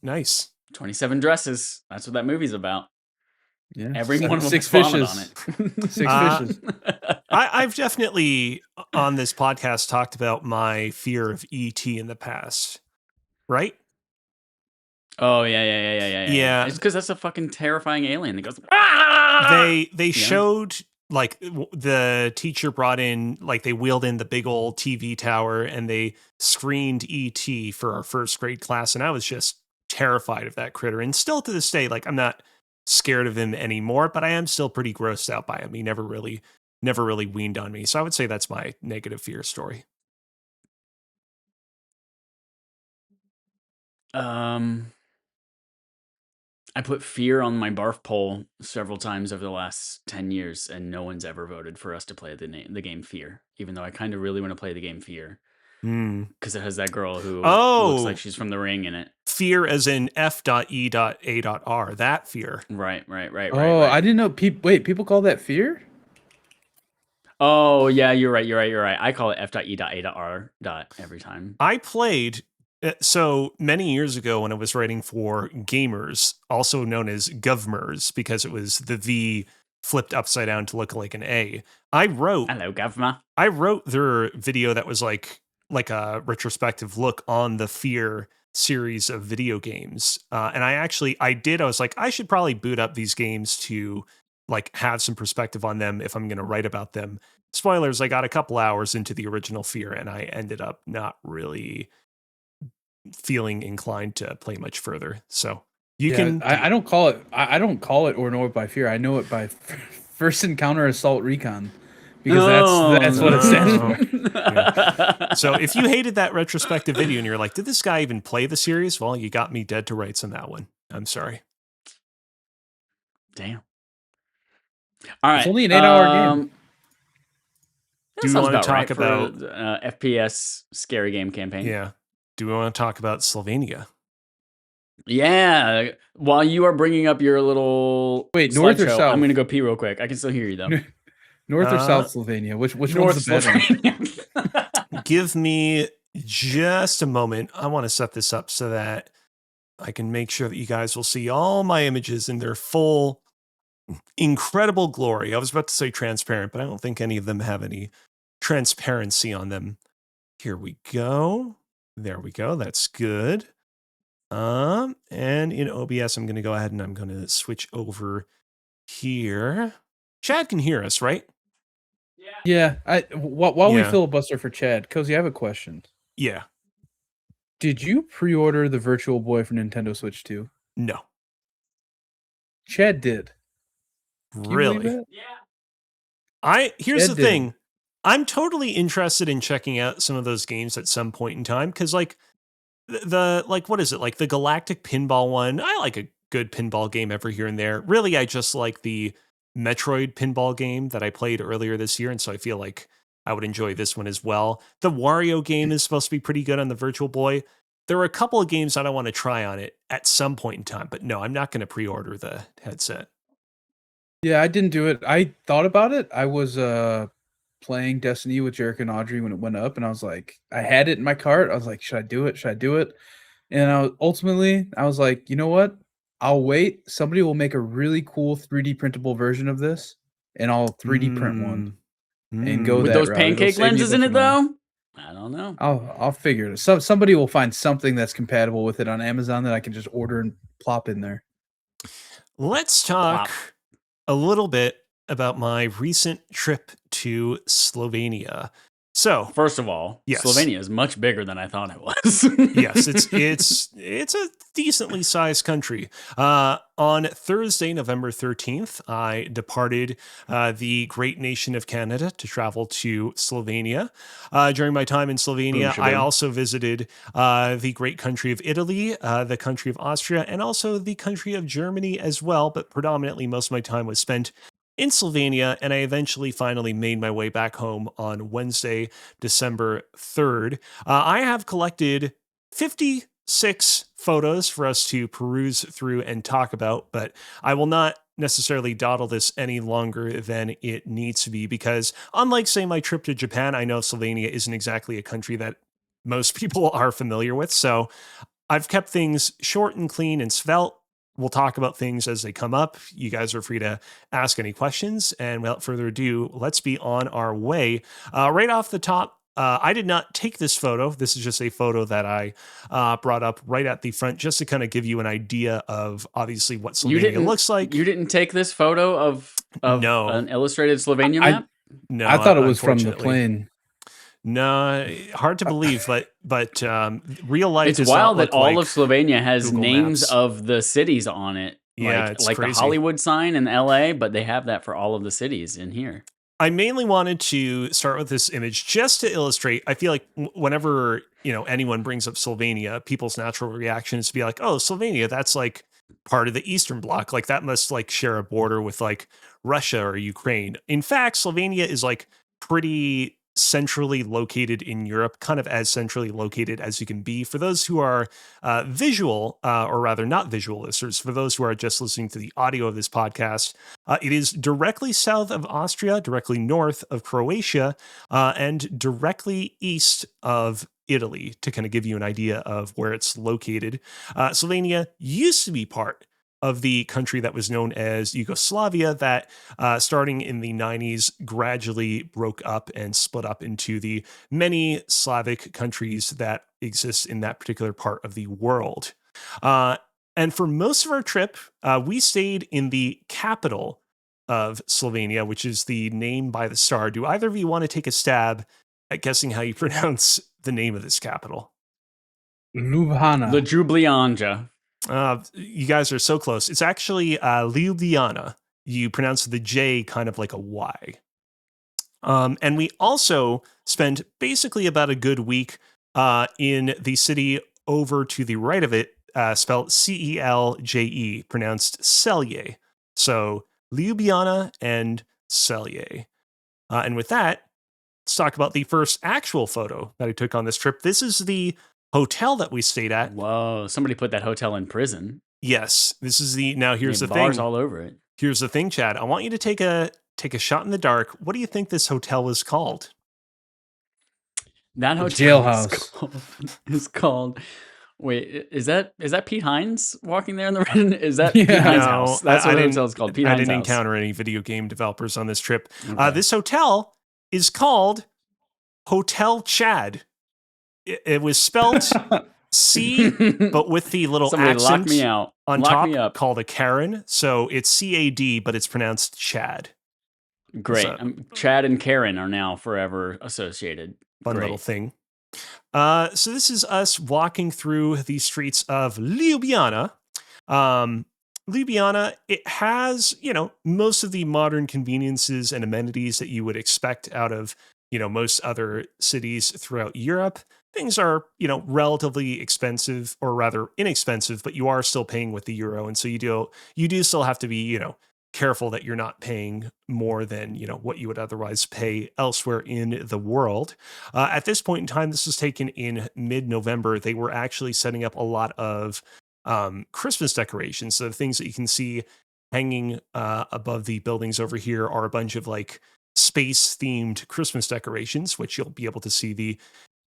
nice. 27 dresses. That's what that movie's about. Yeah, Every one of them six has vomit fishes. on it. 6 fishes. I've definitely on this podcast talked about my fear of ET in the past, right? Oh yeah. Yeah. It's because that's a fucking terrifying alien that goes. "Ah!" They showed like the teacher brought in, like they wheeled in the big old TV tower and they screened ET for our first grade class, and I was just terrified of that critter. And still to this day, like I'm not scared of him anymore, but I am still pretty grossed out by him. He never really weaned on me. So I would say that's my negative fear story. I put fear on my barf poll several times over the last 10 years, and no one's ever voted for us to play the game Fear, even though I kind of really want to play the game Fear. Because it has that girl who looks like she's from The Ring in it. Fear as in F.E.A.R. That fear. Right. Oh, I didn't know. People call that fear? Oh, yeah, you're right. I call it F.E.A.R. every time. I played so many years ago when I was writing for Gamers, also known as Govmers, because it was the V flipped upside down to look like an A. Hello, Govma. I wrote their video that was like a retrospective look on the Fear series of video games. And I was like, I should probably boot up these games to like have some perspective on them if I'm going to write about them. Spoilers, I got a couple hours into the original Fear and I ended up not really feeling inclined to play much further. So you can. I don't call it. I don't call it or know it by fear. I know it by First Encounter Assault Recon, because that's what it stands for. Yeah. So if you hated that retrospective video and you're like, did this guy even play the series? Well, you got me dead to rights on that one. I'm sorry. Damn. All right. It's only an 8-hour game. Do we want to talk about FPS scary game campaign? Yeah. Do we want to talk about Slovenia? Yeah. While you are bringing up your little north or slideshow, south? I'm going to go pee real quick. I can still hear you though. North or South Slovenia? Which North one's the better? Give me just a moment. I want to set this up so that I can make sure that you guys will see all my images in their full, incredible glory. I was about to say transparent, but I don't think any of them have any transparency on them. Here we go. There we go. That's good. And in OBS, I'm going to go ahead and I'm going to switch over here. Chad can hear us, right? Yeah. While we Yeah. filibuster for Chad, Kozi, I have a question. Yeah. Did you pre-order the Virtual Boy for Nintendo Switch 2? No. Chad did. Can you believe Really? that? Here's Chad the did. thing. I'm totally interested in checking out some of those games at some point in time, because like what is it, like the Galactic Pinball one? I like a good pinball game every here and there. Really, I just like the Metroid pinball game that I played earlier this year, and so I feel like I would enjoy this one as well. The Wario game is supposed to be pretty good on the Virtual Boy. There are a couple of games that I want to try on it at some point in time, but no, I'm not going to pre-order the headset. Yeah, I didn't do it. I thought about it. I was playing Destiny with Jerick and Audrey when it went up, and I was like, I had it in my cart. I was like, should I do it? And I was like, you know what? I'll wait. Somebody will make a really cool 3D printable version of this, and I'll 3D print one and go With that those route. It'll pancake save me a lenses in bunch it of money. though? I don't know. I'll figure it. Somebody will find something that's compatible with it on Amazon that I can just order and plop in there. Let's talk a little bit about my recent trip to Slovenia. So, First of all, yes. Slovenia is much bigger than I thought it was. Yes, it's a decently sized country. On Thursday, November 13th, I departed the great nation of Canada to travel to Slovenia. During my time in Slovenia, I also visited the great country of Italy, the country of Austria, and also the country of Germany as well. But predominantly, most of my time was spent in Slovenia, and I eventually finally made my way back home on Wednesday, December 3rd. I have collected 56 photos for us to peruse through and talk about, but I will not necessarily dawdle this any longer than it needs to be because, unlike, say, my trip to Japan, I know Slovenia isn't exactly a country that most people are familiar with. So I've kept things short and clean and svelte. We'll talk about things as they come up. You guys are free to ask any questions. And without further ado, let's be on our way. Right off the top, I did not take this photo. This is just a photo that I brought up right at the front just to kind of give you an idea of obviously what Slovenia looks like. You didn't take this photo of No. an illustrated Slovenia map? No, I thought it was from the plane. No, hard to believe, but real life. It's wild that all of Slovenia has Google names Maps of the cities on it. Yeah, it's like crazy. The Hollywood sign in LA, but they have that for all of the cities in here. I mainly wanted to start with this image just to illustrate. I feel like whenever anyone brings up Slovenia, people's natural reaction is to be like, "Oh, Slovenia, that's like part of the Eastern Bloc. Like that must like share a border with like Russia or Ukraine." In fact, Slovenia is like pretty centrally located in Europe, kind of as centrally located as you can be. For those who are visual, or rather not visual listeners, for those who are just listening to the audio of this podcast, it is directly south of Austria, directly north of Croatia, and directly east of Italy, to kind of give you an idea of where it's located. Slovenia used to be part of the country that was known as Yugoslavia that starting in the 90s gradually broke up and split up into the many Slavic countries that exist in that particular part of the world. And for most of our trip, we stayed in the capital of Slovenia, which is the name by the star. Do either of you want to take a stab at guessing how you pronounce the name of this capital? Ljubljana. The Ljubljana. You guys are so close. It's actually Ljubljana. You pronounce the J kind of like a Y. And we also spent basically about a good week in the city over to the right of it, spelled Celje, pronounced Celje. So Ljubljana and Celje. And with that, let's talk about the first actual photo that I took on this trip. This is the hotel that we stayed at. Whoa, somebody put that hotel in prison. Yes, this is here's the bars thing. All over it. Here's the thing, Chad. I want you to take a shot in the dark. What do you think this hotel is called? That hotel jailhouse is called. Wait, is that Pete Hines walking there in the red? Is that Pete Hines' house? That's what the hotel's called. Pete Hines' I didn't house. encounter any video game developers on this trip. Okay. This hotel is called Hotel Chad. It was spelled C, but with the little accent on top called a Karen. So it's CAD, but it's pronounced Chad. Great. Chad and Karen are now forever associated. Fun little thing. So this is us walking through the streets of Ljubljana. Ljubljana, it has, most of the modern conveniences and amenities that you would expect out of, most other cities throughout Europe. Things are, relatively expensive, or rather inexpensive, but you are still paying with the euro. And so you do still have to be, careful that you're not paying more than, what you would otherwise pay elsewhere in the world. At this point in time, this was taken in mid-November. They were actually setting up a lot of Christmas decorations. So the things that you can see hanging above the buildings over here are a bunch of like space-themed Christmas decorations, which you'll be able to see the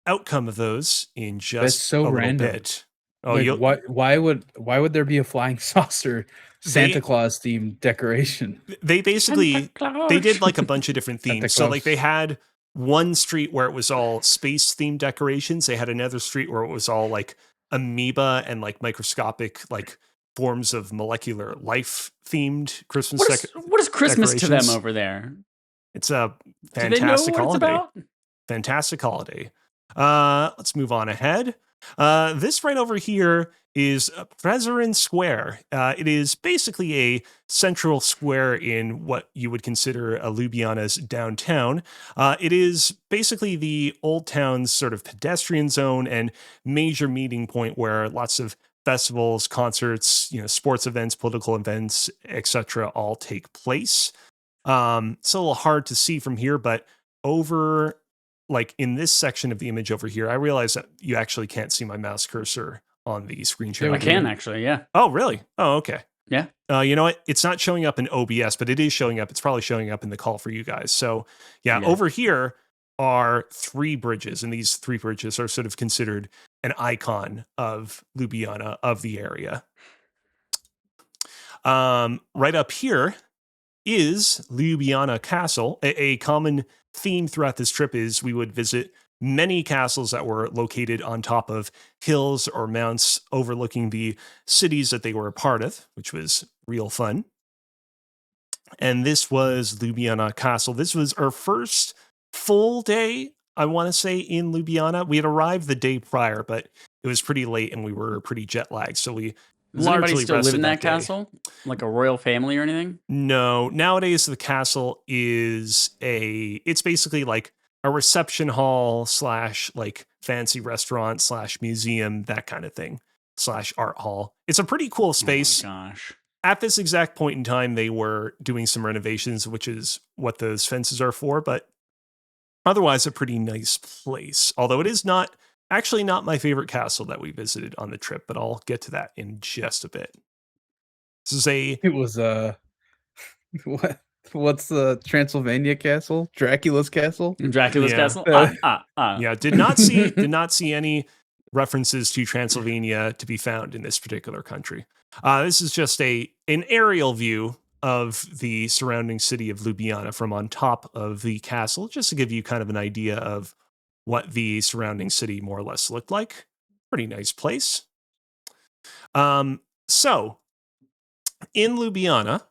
outcome of those in just a little bit. Oh, like, why would there be a flying saucer Santa Claus themed decoration? They basically they did like a bunch of different themes. So like they had one street where it was all space themed decorations. They had another street where it was all like amoeba and like microscopic like forms of molecular life themed Christmas. What is Christmas to them over there? It's a fantastic holiday. fantastic holiday. Let's move on ahead. This right over here is Preserin Square. It is basically a central square in what you would consider Ljubljana's downtown. It is basically the old town's sort of pedestrian zone and major meeting point where lots of festivals, concerts, sports events, political events, etc., all take place. It's a little hard to see from here, but over like in this section of the image over here, I realize that you actually can't see my mouse cursor on the screen share. I can actually, yeah. Oh, really? Oh, okay. Yeah. You know what? It's not showing up in OBS, but it is showing up. It's probably showing up in the call for you guys. So yeah. Over here are 3 bridges, and these 3 bridges are sort of considered an icon of Ljubljana, of the area. Right up here is Ljubljana Castle. A common theme throughout this trip is we would visit many castles that were located on top of hills or mounts overlooking the cities that they were a part of, which was real fun. And this was Ljubljana Castle. This was our first full day, I want to say, in Ljubljana. We had arrived the day prior, but it was pretty late and we were pretty jet lagged. So we Does anybody still live in that castle? Like a royal family or anything? No. Nowadays, the castle is it's basically like a reception hall / like fancy restaurant / museum, that kind of thing, / art hall. It's a pretty cool space. Oh my gosh. At this exact point in time, they were doing some renovations, which is what those fences are for, but otherwise a pretty nice place. Although it is actually not my favorite castle that we visited on the trip, but I'll get to that in just a bit. This is It was what's the Transylvania castle? Dracula's castle? Dracula's castle? Yeah, did not see any references to Transylvania to be found in this particular country. This is just an aerial view of the surrounding city of Ljubljana from on top of the castle, just to give you kind of an idea of what the surrounding city more or less looked like. Pretty nice place. So in Ljubljana,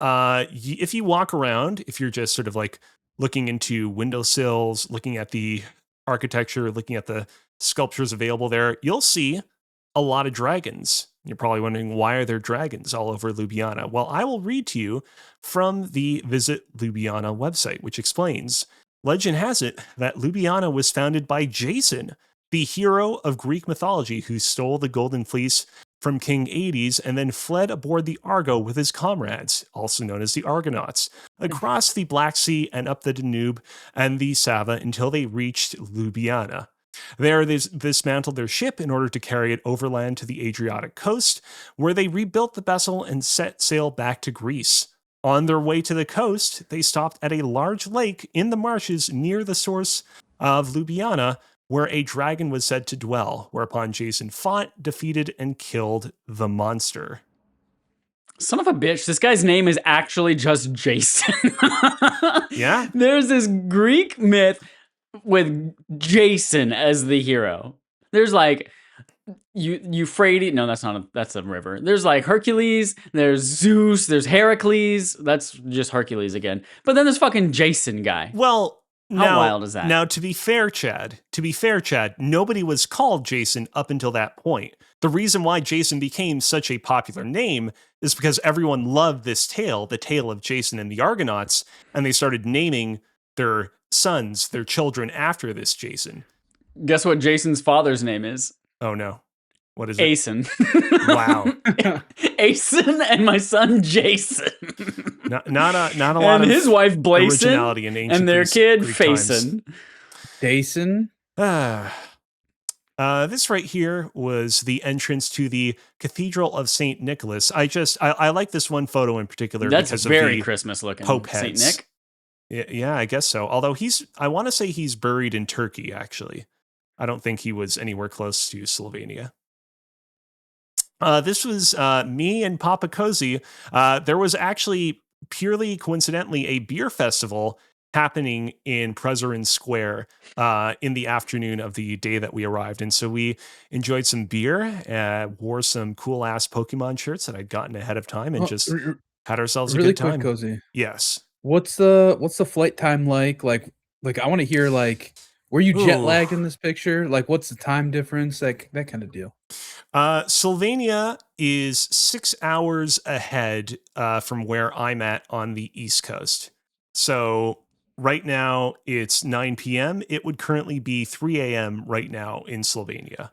if you walk around, if you're just sort of like looking into windowsills, looking at the architecture, looking at the sculptures available there, you'll see a lot of dragons. You're probably wondering, why are there dragons all over Ljubljana? Well, I will read to you from the Visit Ljubljana website, which explains, legend has it that Ljubljana was founded by Jason, the hero of Greek mythology who stole the golden fleece from King Hades and then fled aboard the Argo with his comrades, also known as the Argonauts, across the Black Sea and up the Danube and the Sava until they reached Ljubljana. There, they dismantled their ship in order to carry it overland to the Adriatic coast, where they rebuilt the vessel and set sail back to Greece. On their way to the coast, they stopped at a large lake in the marshes near the source of Ljubljana, where a dragon was said to dwell, whereupon Jason fought, defeated, and killed the monster. Son of a bitch, this guy's name is actually just Jason. Yeah? There's this Greek myth with Jason as the hero. There's like Euphrates. No, that's a river. There's like Hercules, there's Zeus, there's Heracles. That's just Hercules again. But then there's fucking Jason guy. Well, how wild is that? Now, to be fair, Chad, nobody was called Jason up until that point. The reason why Jason became such a popular name is because everyone loved this tale, the tale of Jason and the Argonauts, and they started naming their sons, their children after this Jason. Guess what Jason's father's name is? Oh no. What is it? Asen. Wow. Asen and my son Jason. Not a lot and of his wife Blason originality in ancient and their kid Greek Faison. Dason. This right here was the entrance to the Cathedral of St. Nicholas. I like this one photo in particular. That's because very of the Christmas looking. Pope St. heads. Nick? Yeah, I guess so. Although I want to say he's buried in Turkey, actually. I don't think he was anywhere close to Slovenia. This was me and Papa Kozi. There was actually purely coincidentally a beer festival happening in Preserin Square in the afternoon of the day that we arrived. And so we enjoyed some beer, wore some cool ass Pokemon shirts that I'd gotten ahead of time, and just had ourselves a really good time. Quick, Kozi. Yes. What's the flight time like? Like, Like, I want to hear, like, were you jet Ooh. lagged in this picture? Like, what's the time difference? Like, that kind of deal. Slovenia is 6 hours ahead from where I'm at on the East Coast. So right now it's 9 p.m. It would currently be 3 a.m. right now in Slovenia.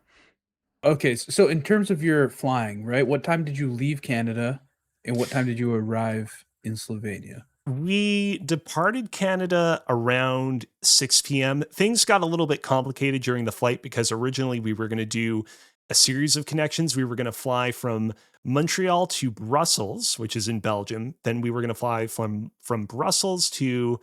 Okay, so in terms of your flying, right? What time did you leave Canada, and what time did you arrive in Slovenia? We departed Canada around 6 p.m. Things got a little bit complicated during the flight because originally we were going to do a series of connections. We were going to fly from Montreal to Brussels, which is in Belgium. Then we were going to fly from Brussels to,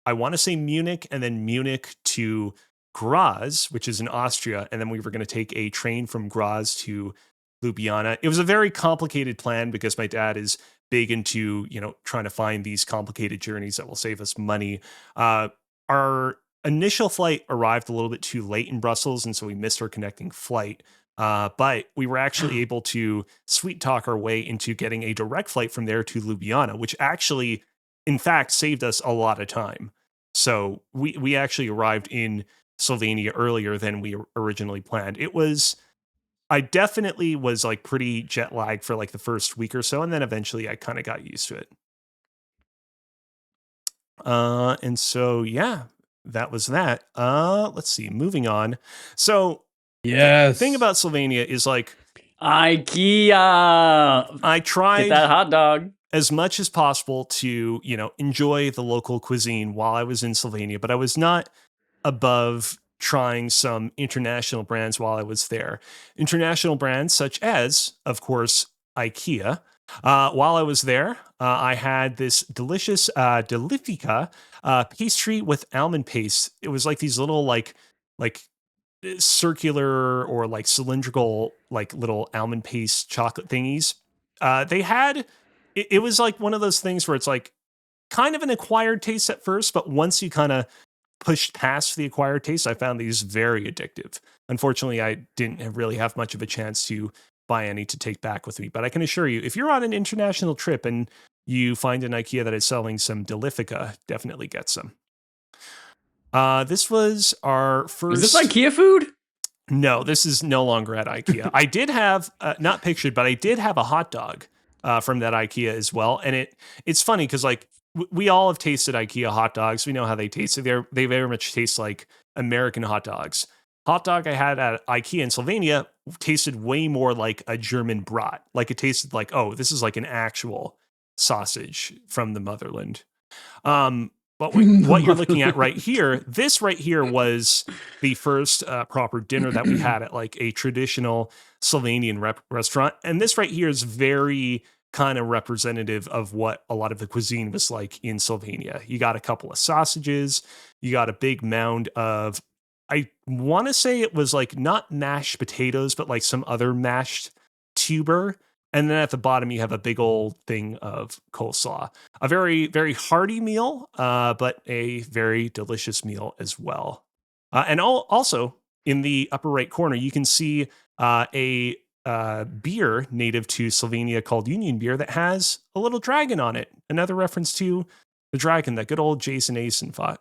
I want to say, Munich, and then Munich to Graz, which is in Austria. And then we were going to take a train from Graz to Ljubljana. It was a very complicated plan because my dad is big into, trying to find these complicated journeys that will save us money. Our initial flight arrived a little bit too late in Brussels, and so we missed our connecting flight. But we were actually able to sweet talk our way into getting a direct flight from there to Ljubljana, which actually, in fact, saved us a lot of time. So we actually arrived in Slovenia earlier than we originally planned. I definitely was like pretty jet lagged for like the first week or so, and then eventually I kind of got used to it. And so yeah, that was that. Let's see, moving on. So the thing Yes. about Slovenia is like IKEA. I Get tried that hot dog. as much as possible to, enjoy the local cuisine while I was in Slovenia, but I was not above trying some international brands while I was there. International brands such as, of course, IKEA. While I was there, I had this delicious Delifica pastry with almond paste. It was like these little like circular or like cylindrical like little almond paste chocolate thingies. They had it was like one of those things where it's like kind of an acquired taste at first, but once you kind of pushed past the acquired taste, I found these very addictive. Unfortunately, I didn't really have much of a chance to buy any to take back with me. But I can assure you, if you're on an international trip and you find an IKEA that is selling some Delifica, definitely get some. This was our Is this first. IKEA food? No, this is no longer at IKEA. I did have not pictured, but I did have a hot dog from that IKEA as well. And it's funny because like we all have tasted IKEA hot dogs. We know how they taste. They very much taste like American hot dogs. Hot dog I had at IKEA in Slovenia tasted way more like a German brat. Like it tasted like, oh, this is like an actual sausage from the motherland. But what you're looking at right here, this right here was the first proper dinner that we had at like a traditional Slovenian restaurant. And this right here is very kind of representative of what a lot of the cuisine was like in Slovenia. You got a couple of sausages, you got a big mound of, I want to say it was like not mashed potatoes, but like some other mashed tuber. And then at the bottom, you have a big old thing of coleslaw. A very, very hearty meal, but a very delicious meal as well. And also in the upper right corner, you can see a beer native to Slovenia called Union Beer that has a little dragon on it. Another reference to the dragon that good old Jason Asen fought.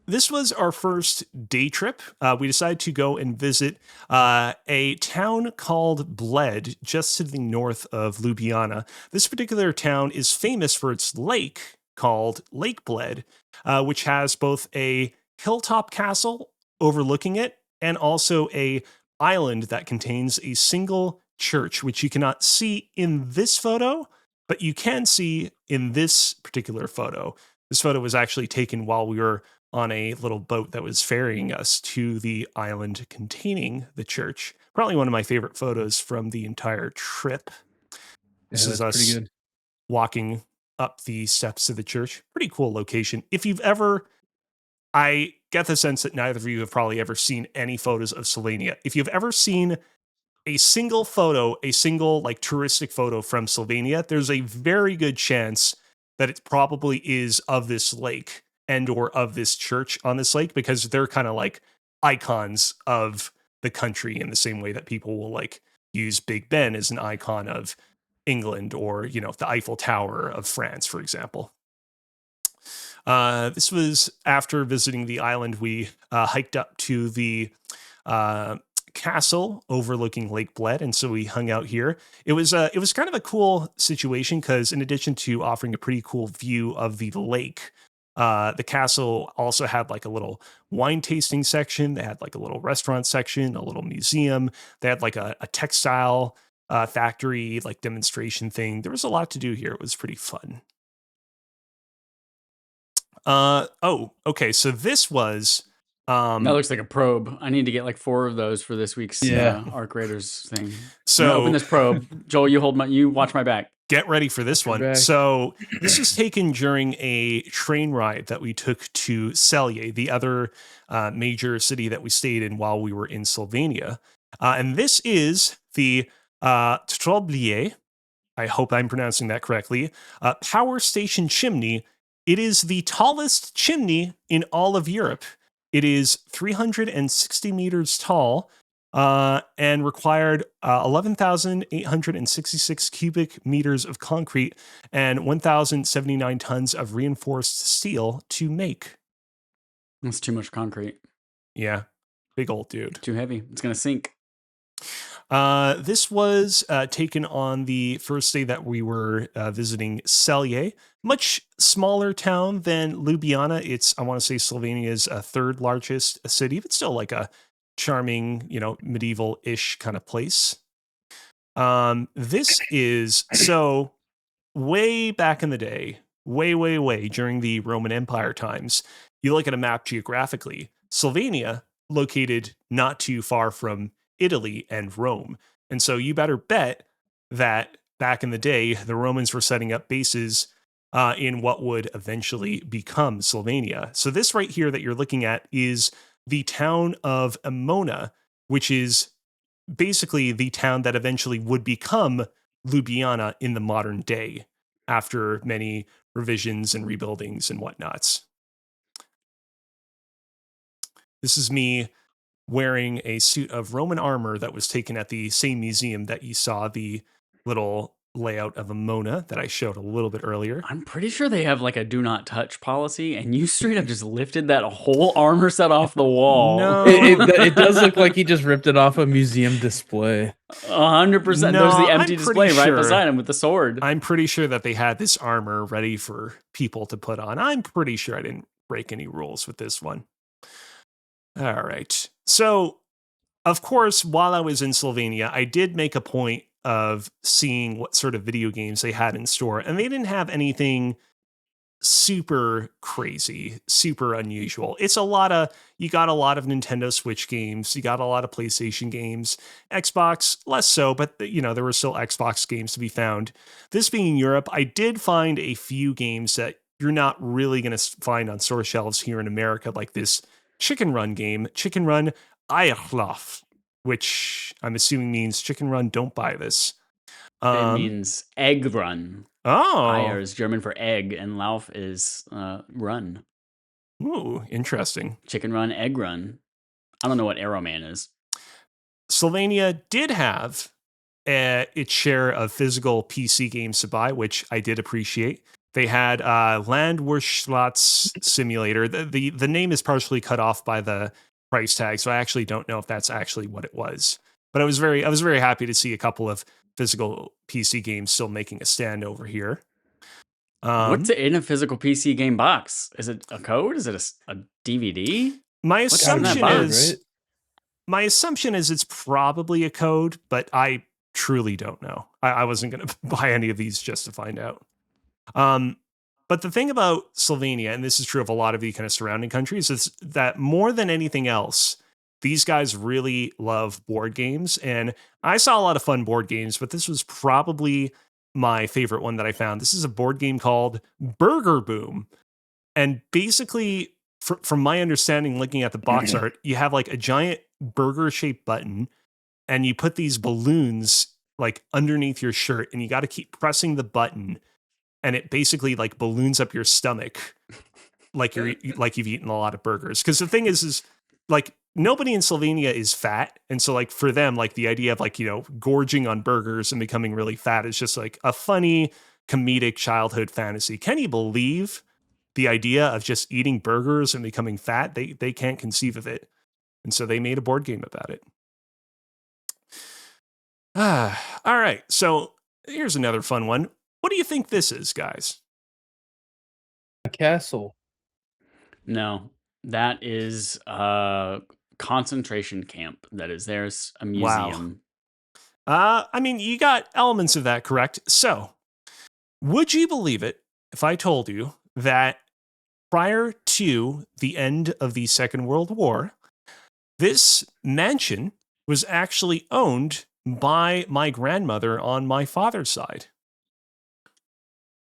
This was our first day trip. We decided to go and visit a town called Bled, just to the north of Ljubljana. This particular town is famous for its lake called Lake Bled, which has both a hilltop castle overlooking it and also a island that contains a single church, which you cannot see in this photo, but you can see in this particular photo. This photo was actually taken while we were on a little boat that was ferrying us to the island containing the church. Probably one of my favorite photos from the entire trip. This is That's pretty us good. walking up the steps of the church. Pretty cool location. If you've ever, I get the sense that neither of you have probably ever seen any photos of Slovenia. If you've ever seen a single photo, a single like touristic photo from Slovenia, there's a very good chance that it probably is of this lake and or of this church on this lake, because they're kind of like icons of the country in the same way that people will like use Big Ben as an icon of England, or the Eiffel Tower of France, for example. This was after visiting the island. We hiked up to the castle overlooking Lake Bled, and so we hung out here. It was kind of a cool situation because in addition to offering a pretty cool view of the lake, the castle also had like a little wine tasting section. They had like a little restaurant section, a little museum. They had like a textile factory, like demonstration thing. There was a lot to do here. It was pretty fun. Oh, okay. So this was That looks like a probe. I need to get like 4 of those for this week's Arc Raiders thing. So I'm gonna open this probe. Joel, you watch my back. Get ready for this one. back. So this was taken during a train ride that we took to Celje, the other major city that we stayed in while we were in Slovenia. And this is the Troblje, I hope I'm pronouncing that correctly, power station chimney. It is the tallest chimney in all of Europe. It is 360 meters tall and required 11,866 cubic meters of concrete and 1,079 tons of reinforced steel to make. That's too much concrete. Yeah, big old dude. Too heavy. It's gonna sink. This was taken on the first day that we were visiting Celje, much smaller town than Ljubljana. It's, I want to say, Slovenia's third largest city, but still like a charming, medieval-ish kind of place. This is, so way back in the day, way during the Roman Empire times, you look at a map geographically, Slovenia, located not too far from Italy and Rome. And so you better bet that back in the day, the Romans were setting up bases in what would eventually become Slovenia. So this right here that you're looking at is the town of Emona, which is basically the town that eventually would become Ljubljana in the modern day after many revisions and rebuildings and whatnots. This is me wearing a suit of Roman armor that was taken at the same museum that you saw the little layout of Emona that I showed a little bit earlier. I'm pretty sure they have like a do not touch policy, and you straight up just lifted that whole armor set off the wall. No. It does look like he just ripped it off a museum display. 100%. No, There's the empty I'm display pretty right sure. beside him with the sword. I'm pretty sure that they had this armor ready for people to put on. I'm pretty sure I didn't break any rules with this one. All right. So, of course, while I was in Slovenia, I did make a point of seeing what sort of video games they had in store, and they didn't have anything super crazy, super unusual. It's you got a lot of Nintendo Switch games, you got a lot of PlayStation games, Xbox less so, but there were still Xbox games to be found. This being in Europe, I did find a few games that you're not really going to find on store shelves here in America, like this Chicken Run game, Chicken Run Eierlauf, which I'm assuming means Chicken Run, don't buy this. It means egg run. Oh. Eier is German for egg, and Lauf is run. Ooh, interesting. Chicken run, egg run. I don't know what Arrow Man is. Slovenia did have its share of physical PC games to buy, which I did appreciate. They had Landwirtschaft Simulator. The name is partially cut off by the price tag, so I actually don't know if that's actually what it was. But I was very happy to see a couple of physical PC games still making a stand over here. What's in a physical PC game box? Is it a code? Is it a DVD? My What's in that assumption box? is Right? my assumption is it's probably a code, but I truly don't know. I wasn't going to buy any of these just to find out. But the thing about Slovenia, and this is true of a lot of the kind of surrounding countries, is that more than anything else, these guys really love board games. And I saw a lot of fun board games, but this was probably my favorite one that I found. This is a board game called Burger Boom. And basically, from my understanding, looking at the box art, you have like a giant burger-shaped button, and you put these balloons like underneath your shirt, and you got to keep pressing the button, and it basically like balloons up your stomach, like you've eaten a lot of burgers. Because the thing is like nobody in Slovenia is fat, and so like for them, like the idea of like gorging on burgers and becoming really fat is just like a funny comedic childhood fantasy. Can you believe the idea of just eating burgers and becoming fat, they can't conceive of it. And so they made a board game about it. All right. So here's another fun one. What do you think this is, guys? A castle. No, that is a concentration camp. There's a Wow. museum. I mean, you got elements of that correct. So, would you believe it if I told you that prior to the end of the Second World War, this mansion was actually owned by my grandmother on my father's side?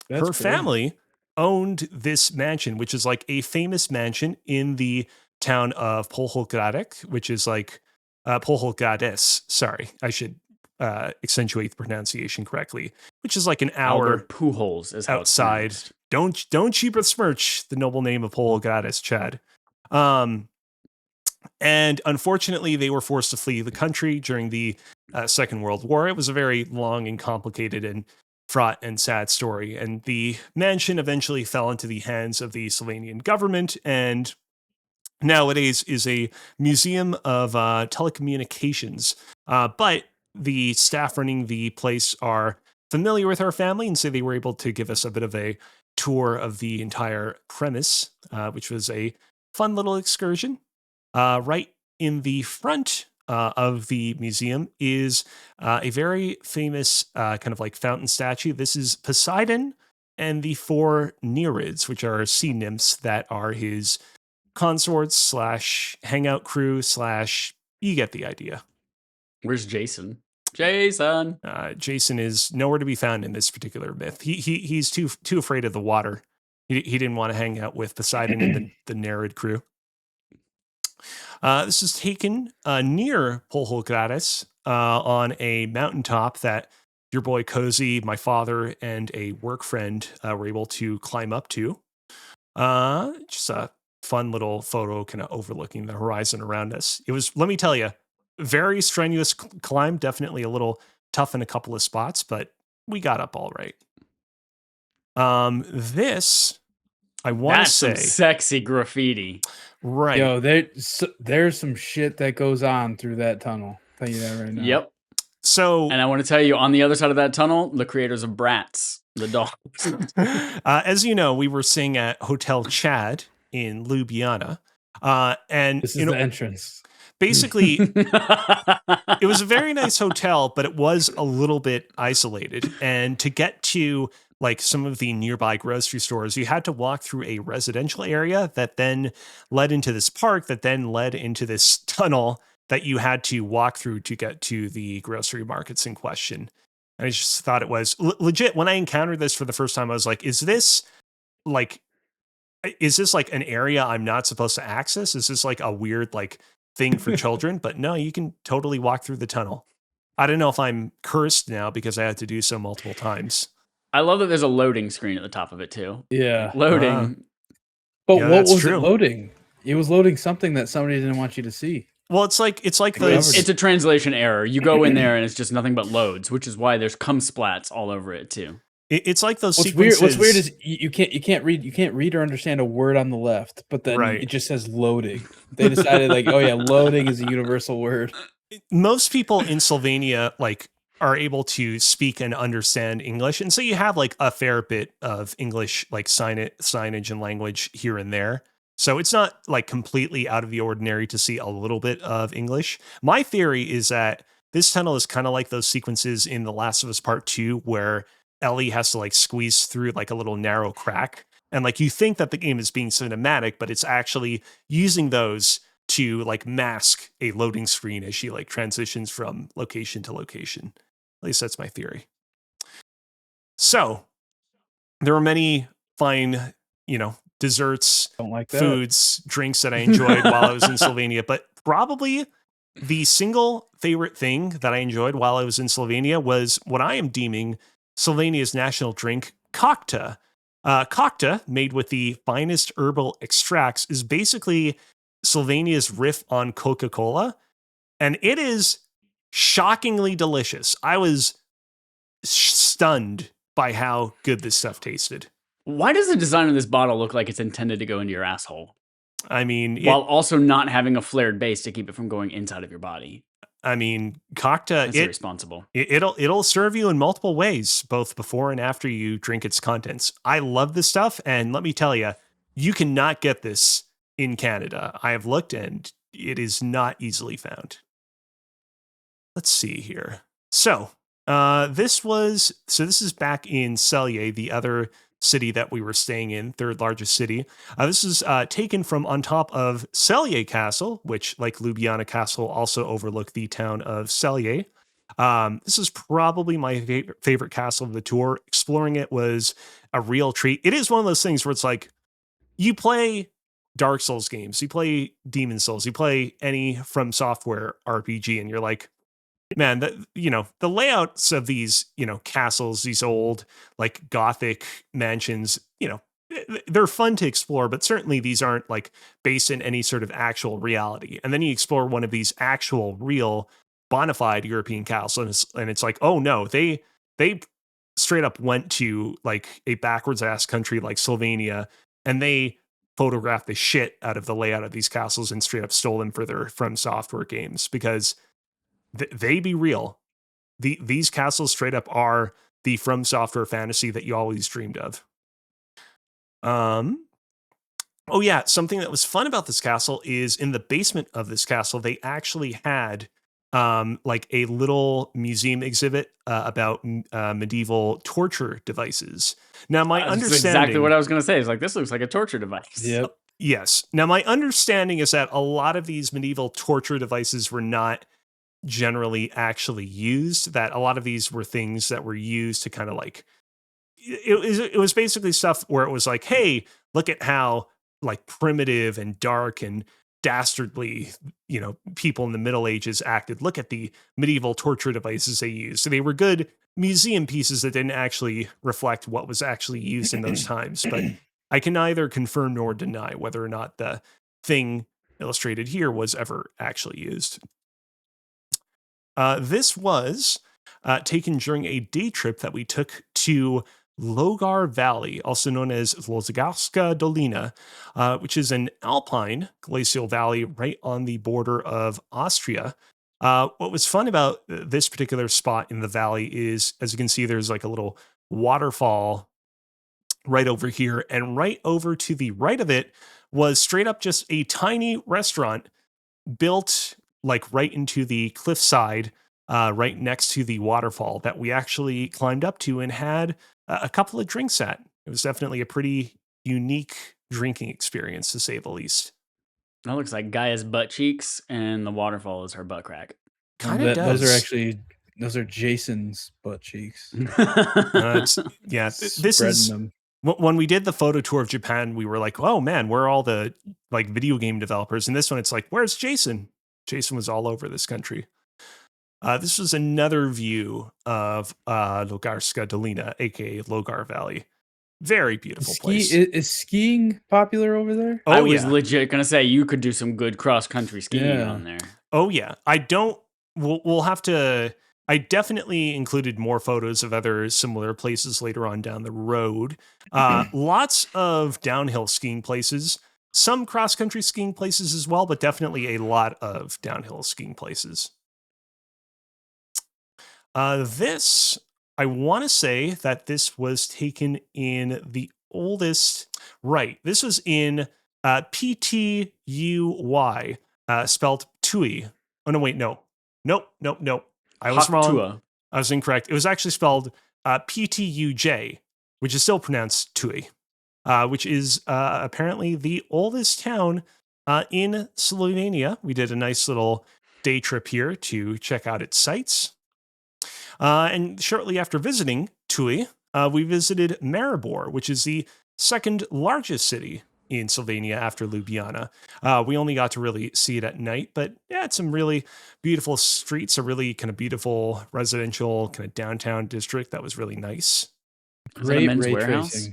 That's Her crazy. family owned this mansion, which is like a famous mansion in the town of Polhogradec, which is like Polhogrades. Sorry, I should accentuate the pronunciation correctly, which is like an hour Albert Pujols is how outside. it's pronounced. Don't you besmirch the noble name of Polhogrades, Chad. And unfortunately, they were forced to flee the country during the Second World War. It was a very long and complicated and fraught and sad story. And the mansion eventually fell into the hands of the Slovenian government, and nowadays is a museum of telecommunications. But the staff running the place are familiar with our family, and so they were able to give us a bit of a tour of the entire premise, which was a fun little excursion. Right in the front of the museum is a very famous kind of like fountain statue. This is Poseidon and the 4 Nereids, which are sea nymphs that are his consorts / hangout crew / you get the idea. Where's Jason? Jason. Jason is nowhere to be found in this particular myth. He's too afraid of the water. He didn't want to hang out with Poseidon and the Nereid crew. This is taken near Polhogrades on a mountaintop that your boy Kozi, my father, and a work friend were able to climb up to. Just a fun little photo kind of overlooking the horizon around us. It was, let me tell you, very strenuous climb, definitely a little tough in a couple of spots, but we got up all right. This, I want to say, some sexy graffiti. Right. Yo, there's some shit that goes on through that tunnel. I'll tell you that right now. Yep. So, and I want to tell you, on the other side of that tunnel, the creators of Bratz, the dogs. As you know, we were staying at Hotel Chad in Ljubljana. And this is the entrance. Basically, it was a very nice hotel, but it was a little bit isolated. And to get to like some of the nearby grocery stores, you had to walk through a residential area that then led into this park that then led into this tunnel that you had to walk through to get to the grocery markets in question. And I just thought it was legit. When I encountered this for the first time, I was like, is this like an area I'm not supposed to access? Is this like a weird like thing for children? But no, you can totally walk through the tunnel. I don't know if I'm cursed now because I had to do so multiple times. I love that there's a loading screen at the top of it too. Yeah. Loading. But yeah, what was it loading? It was loading something that somebody didn't want you to see. Well, it's a translation error. You go in there and it's just nothing but loads, which is why there's cum splats all over it too. It's like those sequences. What's weird is you can't read or understand a word on the left, but then it just says loading. They decided like, oh yeah, loading is a universal word. Most people in Slovenia like are able to speak and understand English, and so you have like a fair bit of English like signage and language here and there. So it's not like completely out of the ordinary to see a little bit of English. My theory is that this tunnel is kind of like those sequences in The Last of Us Part 2 where Ellie has to like squeeze through like a little narrow crack. And like you think that the game is being cinematic, but it's actually using those to like mask a loading screen as she like transitions from location to location. At least that's my theory. So there were many fine, desserts, foods, drinks that I enjoyed while I was in Slovenia, but probably the single favorite thing that I enjoyed while I was in Slovenia was what I am deeming Slovenia's national drink, Kokta. Kokta, made with the finest herbal extracts, is basically Slovenia's riff on Coca-Cola, and it is shockingly delicious. I was stunned by how good this stuff tasted. Why does the design of this bottle look like it's intended to go into your asshole? I mean, While also not having a flared base to keep it from going inside of your body. Cocta, That's irresponsible. It'll serve you in multiple ways, both before and after you drink its contents. I love this stuff, and let me tell you, you cannot get this in Canada. I have looked, and it is not easily found. Let's see here. So, this is back in Celje, the other city that we were staying in, third largest city. This is taken from on top of Celje Castle, which, like Ljubljana Castle, also overlook the town of Celje. This is probably my favorite castle of the tour. Exploring it was a real treat. It is one of those things where it's like, you play Dark Souls games, you play Demon Souls, you play any From Software RPG, and you're like, man, the layouts of these, castles, these old like Gothic mansions, they're fun to explore, but certainly these aren't like based in any sort of actual reality. And then you explore one of these actual real bona fide European castles, and it's like, oh no, they straight up went to like a backwards ass country like Slovenia, and they photographed the shit out of the layout of these castles and straight up stole them for their From Software games, because they be real. These castles straight up are the From Software fantasy that you always dreamed of. Oh yeah, something that was fun about this castle is in the basement of this castle, they actually had like a little museum exhibit about medieval torture devices. Now, my understanding... That's exactly what I was going to say. It's like, this looks like a torture device. Yep. Yes. Now, my understanding is that a lot of these medieval torture devices were not generally actually used, that a lot of these were things that were used to kind of like, it was basically stuff where it was like, hey, look at how like primitive and dark and dastardly, people in the Middle Ages acted. Look at the medieval torture devices they used. So they were good museum pieces that didn't actually reflect what was actually used in those times. But I can neither confirm nor deny whether or not the thing illustrated here was ever actually used. This was taken during a day trip that we took to Logar Valley, also known as Logarska Dolina, which is an alpine glacial valley right on the border of Austria. What was fun about this particular spot in the valley is, as you can see, there's like a little waterfall right over here, and right over to the right of it was straight up just a tiny restaurant built like right into the cliffside, right next to the waterfall, that we actually climbed up to and had a couple of drinks at. It was definitely a pretty unique drinking experience, to say the least. That looks like Gaia's butt cheeks, and the waterfall is her butt crack. Kind of does. Those are Jason's butt cheeks. This is them. When we did the photo tour of Japan, we were like, oh man, where are all the like video game developers? And this one, it's like, where's Jason? Jason was all over this country. This was another view of Logarska Dolina, aka Logar Valley. Very beautiful place. Is skiing popular over there? I was legit going to say you could do some good cross-country skiing on there. Oh yeah. We'll have to... I definitely included more photos of other similar places later on down the road. Lots of downhill skiing places, some cross-country skiing places as well, but definitely a lot of downhill skiing places. I want to say that this was taken in the oldest, right? This was in Ptuy, spelled Tui. Oh no, wait, no. Nope. I was wrong. I was incorrect. It was actually spelled Ptuj, which is still pronounced Tui, which is apparently the oldest town in Slovenia. We did a nice little day trip here to check out its sites. And shortly after visiting Tui, we visited Maribor, which is the second largest city in Slovenia after Ljubljana. We only got to really see it at night, but yeah, it's some really beautiful streets, a really kind of beautiful residential kind of downtown district that was really nice. Great men's warehouse.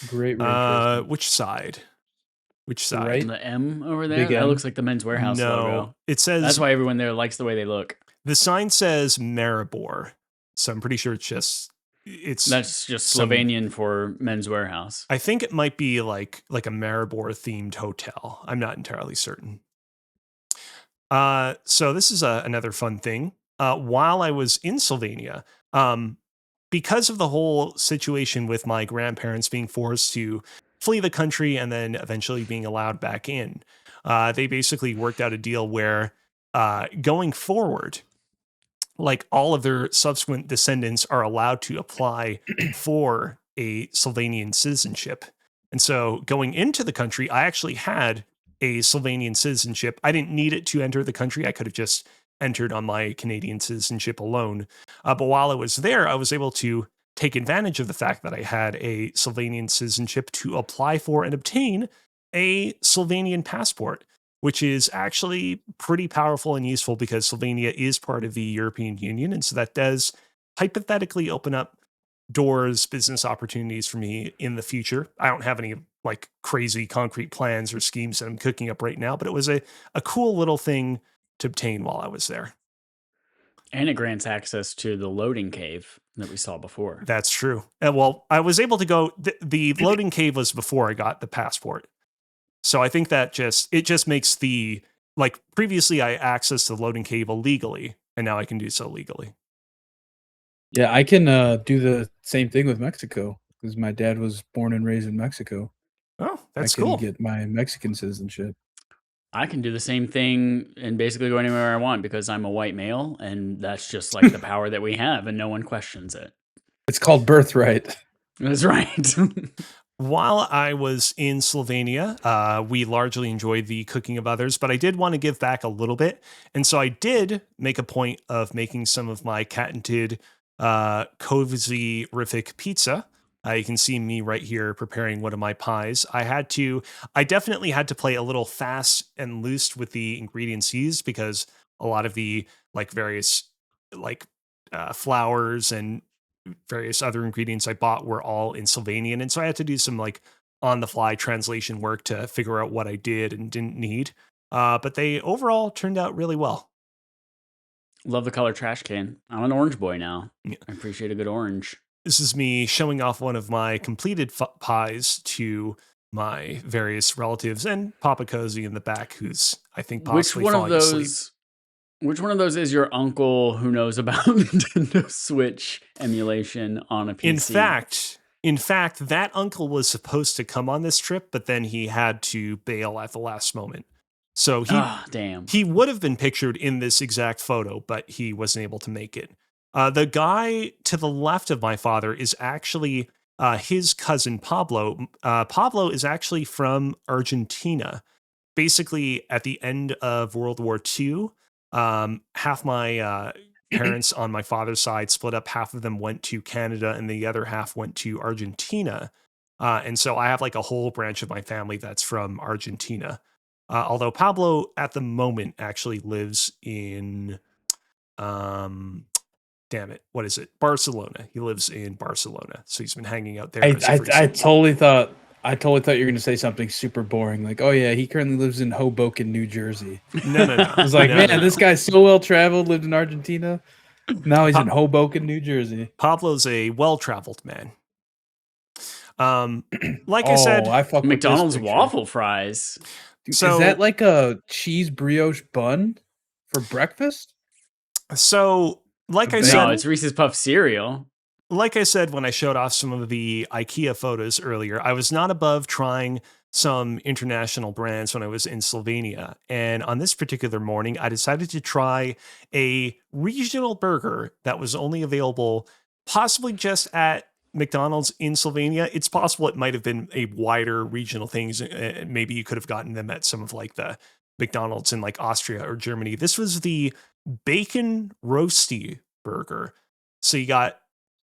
Great ray tracing. Which side? Right? The M over there? That looks like the men's warehouse logo. It says... That's why everyone there likes the way they look. The sign says Maribor, so I'm pretty sure it's just It's That's just some. Slovenian for Men's Warehouse. I think it might be like a Maribor themed hotel. I'm not entirely certain. So this is another fun thing. While I was in Slovenia, because of the whole situation with my grandparents being forced to flee the country and then eventually being allowed back in, they basically worked out a deal where going forward, like all of their subsequent descendants are allowed to apply for a Slovenian citizenship. And so going into the country, I actually had a Slovenian citizenship. I didn't need it to enter the country. I could have just entered on my Canadian citizenship alone. But while I was there, I was able to take advantage of the fact that I had a Slovenian citizenship to apply for and obtain a Slovenian passport, which is actually pretty powerful and useful because Slovenia is part of the European Union. And so that does hypothetically open up doors, business opportunities for me in the future. I don't have any like crazy concrete plans or schemes that I'm cooking up right now, but it was a cool little thing to obtain while I was there. And it grants access to the loading cave that we saw before. That's true. And well, I was able to go, the loading cave was before I got the passport. So I think that it just makes the, like previously I accessed the loading cave illegally and now I can do so legally. Yeah, I can do the same thing with Mexico because my dad was born and raised in Mexico. Oh, that's I can cool. get my Mexican citizenship. I can do the same thing and basically go anywhere I want because I'm a white male, and that's just like the power that we have, and no one questions it. It's called birthright. That's right. While I was in Slovenia, we largely enjoyed the cooking of others, but I did want to give back a little bit. And so I did make a point of making some of my patented Kozi Riffic pizza. You can see me right here preparing one of my pies. I definitely had to play a little fast and loose with the ingredients used because a lot of the like various like flours and various other ingredients I bought were all in Slovenian. And so I had to do some like on the fly translation work to figure out what I did and didn't need. But they overall turned out really well. Love the color trash can. I'm an orange boy now. Yeah. I appreciate a good orange. This is me showing off one of my completed pies to my various relatives and Papa Kozi in the back, who's I think possibly falling asleep. Which one of those is your uncle who knows about Nintendo Switch emulation on a PC? In fact, that uncle was supposed to come on this trip, but then he had to bail at the last moment. So damn. He would have been pictured in this exact photo, but he wasn't able to make it. The guy to the left of my father is actually his cousin Pablo. Pablo is actually from Argentina. Basically, at the end of World War II, half my parents on my father's side split up. Half of them went to Canada and the other half went to Argentina. And so I have like a whole branch of my family that's from Argentina. Although Pablo at the moment actually lives in, damn it, what is it? Barcelona. He lives in Barcelona. So he's been hanging out there. I totally thought you were going to say something super boring, like, "Oh yeah, he currently lives in Hoboken, New Jersey." No. I was like, this guy's so well traveled. Lived in Argentina. Now he's in Hoboken, New Jersey. Pablo's a well-traveled man. Like I said, I fuck McDonald's waffle fries. Dude, so, is that like a cheese brioche bun for breakfast? So, like I said, no, it's Reese's Puff cereal. Like I said, when I showed off some of the IKEA photos earlier, I was not above trying some international brands when I was in Slovenia. And on this particular morning, I decided to try a regional burger that was only available possibly just at McDonald's in Slovenia. It's possible it might have been a wider regional things. Maybe you could have gotten them at some of like the McDonald's in like Austria or Germany. This was the bacon roasty burger. So you got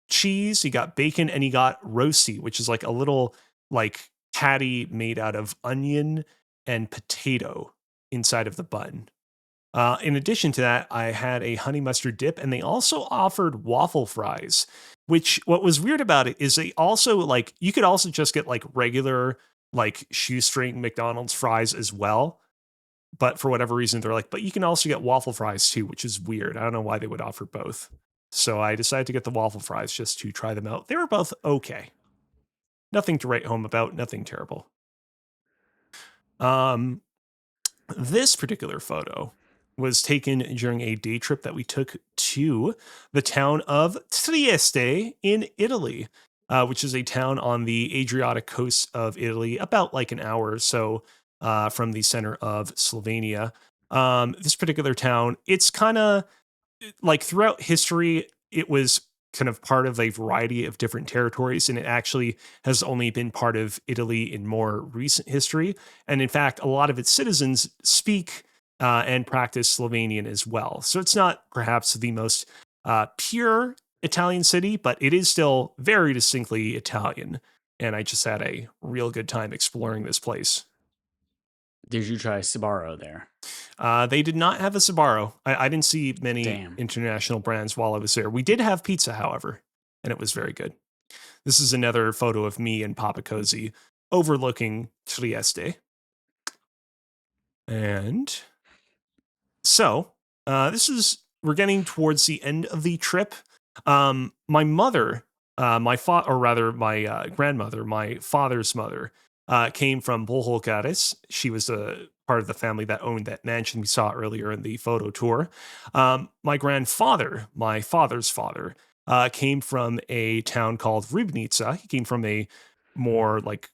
cheese, you got bacon, and you got roasty, which is like a little like patty made out of onion and potato inside of the bun. In addition to that, I had a honey mustard dip, and they also offered waffle fries, which what was weird about it is they also like, you could also just get like regular like shoestring McDonald's fries as well. But for whatever reason, they're like, but you can also get waffle fries too, which is weird. I don't know why they would offer both. So I decided to get the waffle fries just to try them out. They were both okay. Nothing to write home about, nothing terrible. This particular photo was taken during a day trip that we took to the town of Trieste in Italy, which is a town on the Adriatic coast of Italy, about like an hour or so from the center of Slovenia. This particular town, it's kind of like throughout history, it was kind of part of a variety of different territories, and it actually has only been part of Italy in more recent history. And in fact, a lot of its citizens speak and practice Slovenian as well. So it's not perhaps the most pure Italian city, but it is still very distinctly Italian. And I just had a real good time exploring this place. Did you try Sbarro there? They did not have a Sbarro. I didn't see many Damn. international brands while I was there. We did have pizza, however, and it was very good. This is another photo of me and Papa Kozi overlooking Trieste. And so we're getting towards the end of the trip. My mother, my grandmother, my father's mother, came from Bolholgaris. She was a part of the family that owned that mansion we saw earlier in the photo tour. My grandfather, my father's father, came from a town called Ribnica. He came from a more like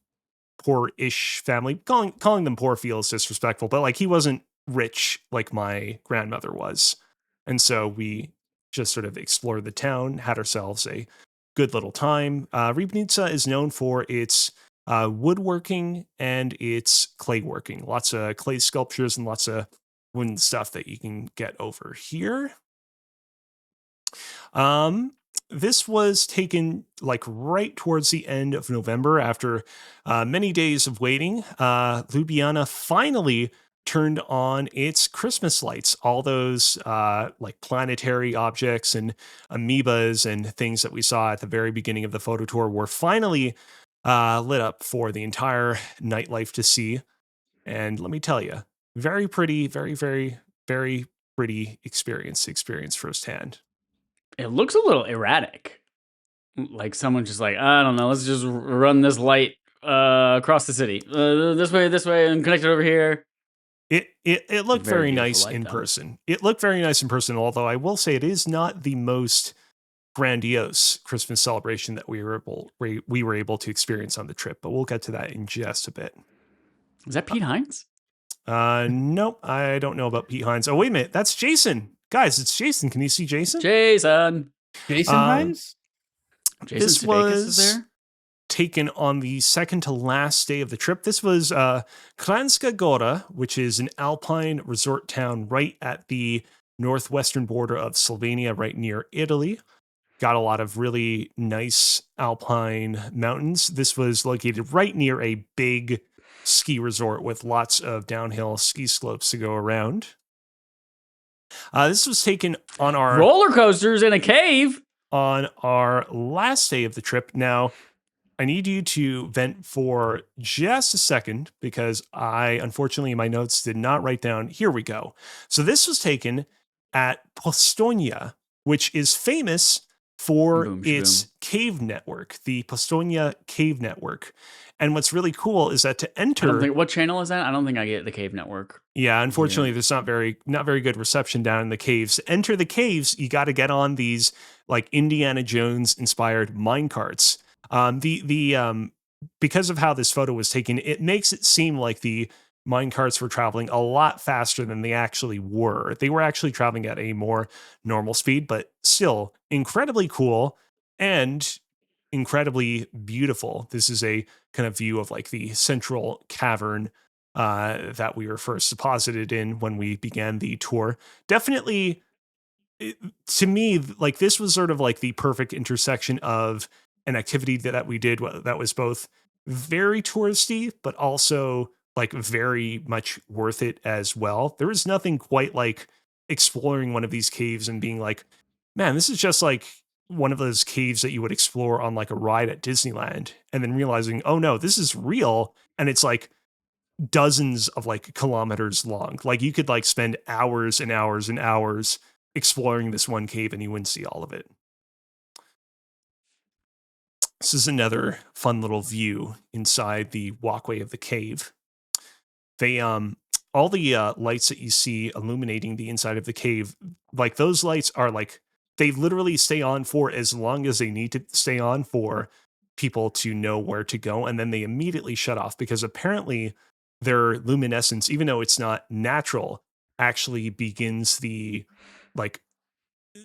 poor-ish family. Calling them poor feels disrespectful, but like he wasn't rich like my grandmother was. And so we just sort of explored the town, had ourselves a good little time. Ribnica is known for its woodworking and its clay working. Lots of clay sculptures and lots of wooden stuff that you can get over here. This was taken like right towards the end of November after many days of waiting. Ljubljana finally turned on its Christmas lights. All those like planetary objects and amoebas and things that we saw at the very beginning of the photo tour were finally lit up for the entire nightlife to see. And let me tell you, very pretty, very, very, very pretty experience firsthand. It looks a little erratic. Like someone just like, I don't know, let's just run this light across the city. This way, and connect it over here. It looked very nice light, in though. person. It looked very nice in person, although I will say it is not the most grandiose Christmas celebration that we were able to experience on the trip, but we'll get to that in just a bit. Is that Pete Hines? Nope, I don't know about Pete Hines. Oh, wait a minute, that's Jason. Guys, it's Jason. Can you see Jason? Jason Hines? Jason This Sudeikis was is there? taken on the second to last day of the trip. This was Kranjska Gora, which is an alpine resort town right at the northwestern border of Slovenia, right near Italy. Got a lot of really nice alpine mountains. This was located right near a big ski resort with lots of downhill ski slopes to go around. This was taken on our roller coasters in a cave on our last day of the trip. Now, I need you to vent for just a second because I, unfortunately, in my notes did not write down. Here we go. So this was taken at Postojna, which is famous for its cave network, the Postojna Cave Network. And what's really cool is that to enter, what channel is that? I don't think I get the Cave Network. Yeah, unfortunately, there's not very good reception down in the caves. Enter the caves, you got to get on these like Indiana Jones inspired mine carts. Because of how this photo was taken, it makes it seem like the mine carts were traveling a lot faster than they actually were. They were actually traveling at a more normal speed, but still incredibly cool and incredibly beautiful. This is a kind of view of like the central cavern that we were first deposited in when we began the tour. Definitely, to me, like this was sort of like the perfect intersection of an activity that we did that was both very touristy, but also like very much worth it as well. There is nothing quite like exploring one of these caves and being like, man, this is just like one of those caves that you would explore on like a ride at Disneyland, and then realizing, oh no, this is real. And it's like dozens of like kilometers long. Like you could like spend hours and hours and hours exploring this one cave and you wouldn't see all of it. This is another fun little view inside the walkway of the cave. They all the lights that you see illuminating the inside of the cave, like those lights are like they literally stay on for as long as they need to stay on for people to know where to go, and then they immediately shut off because apparently their luminescence, even though it's not natural, actually begins the like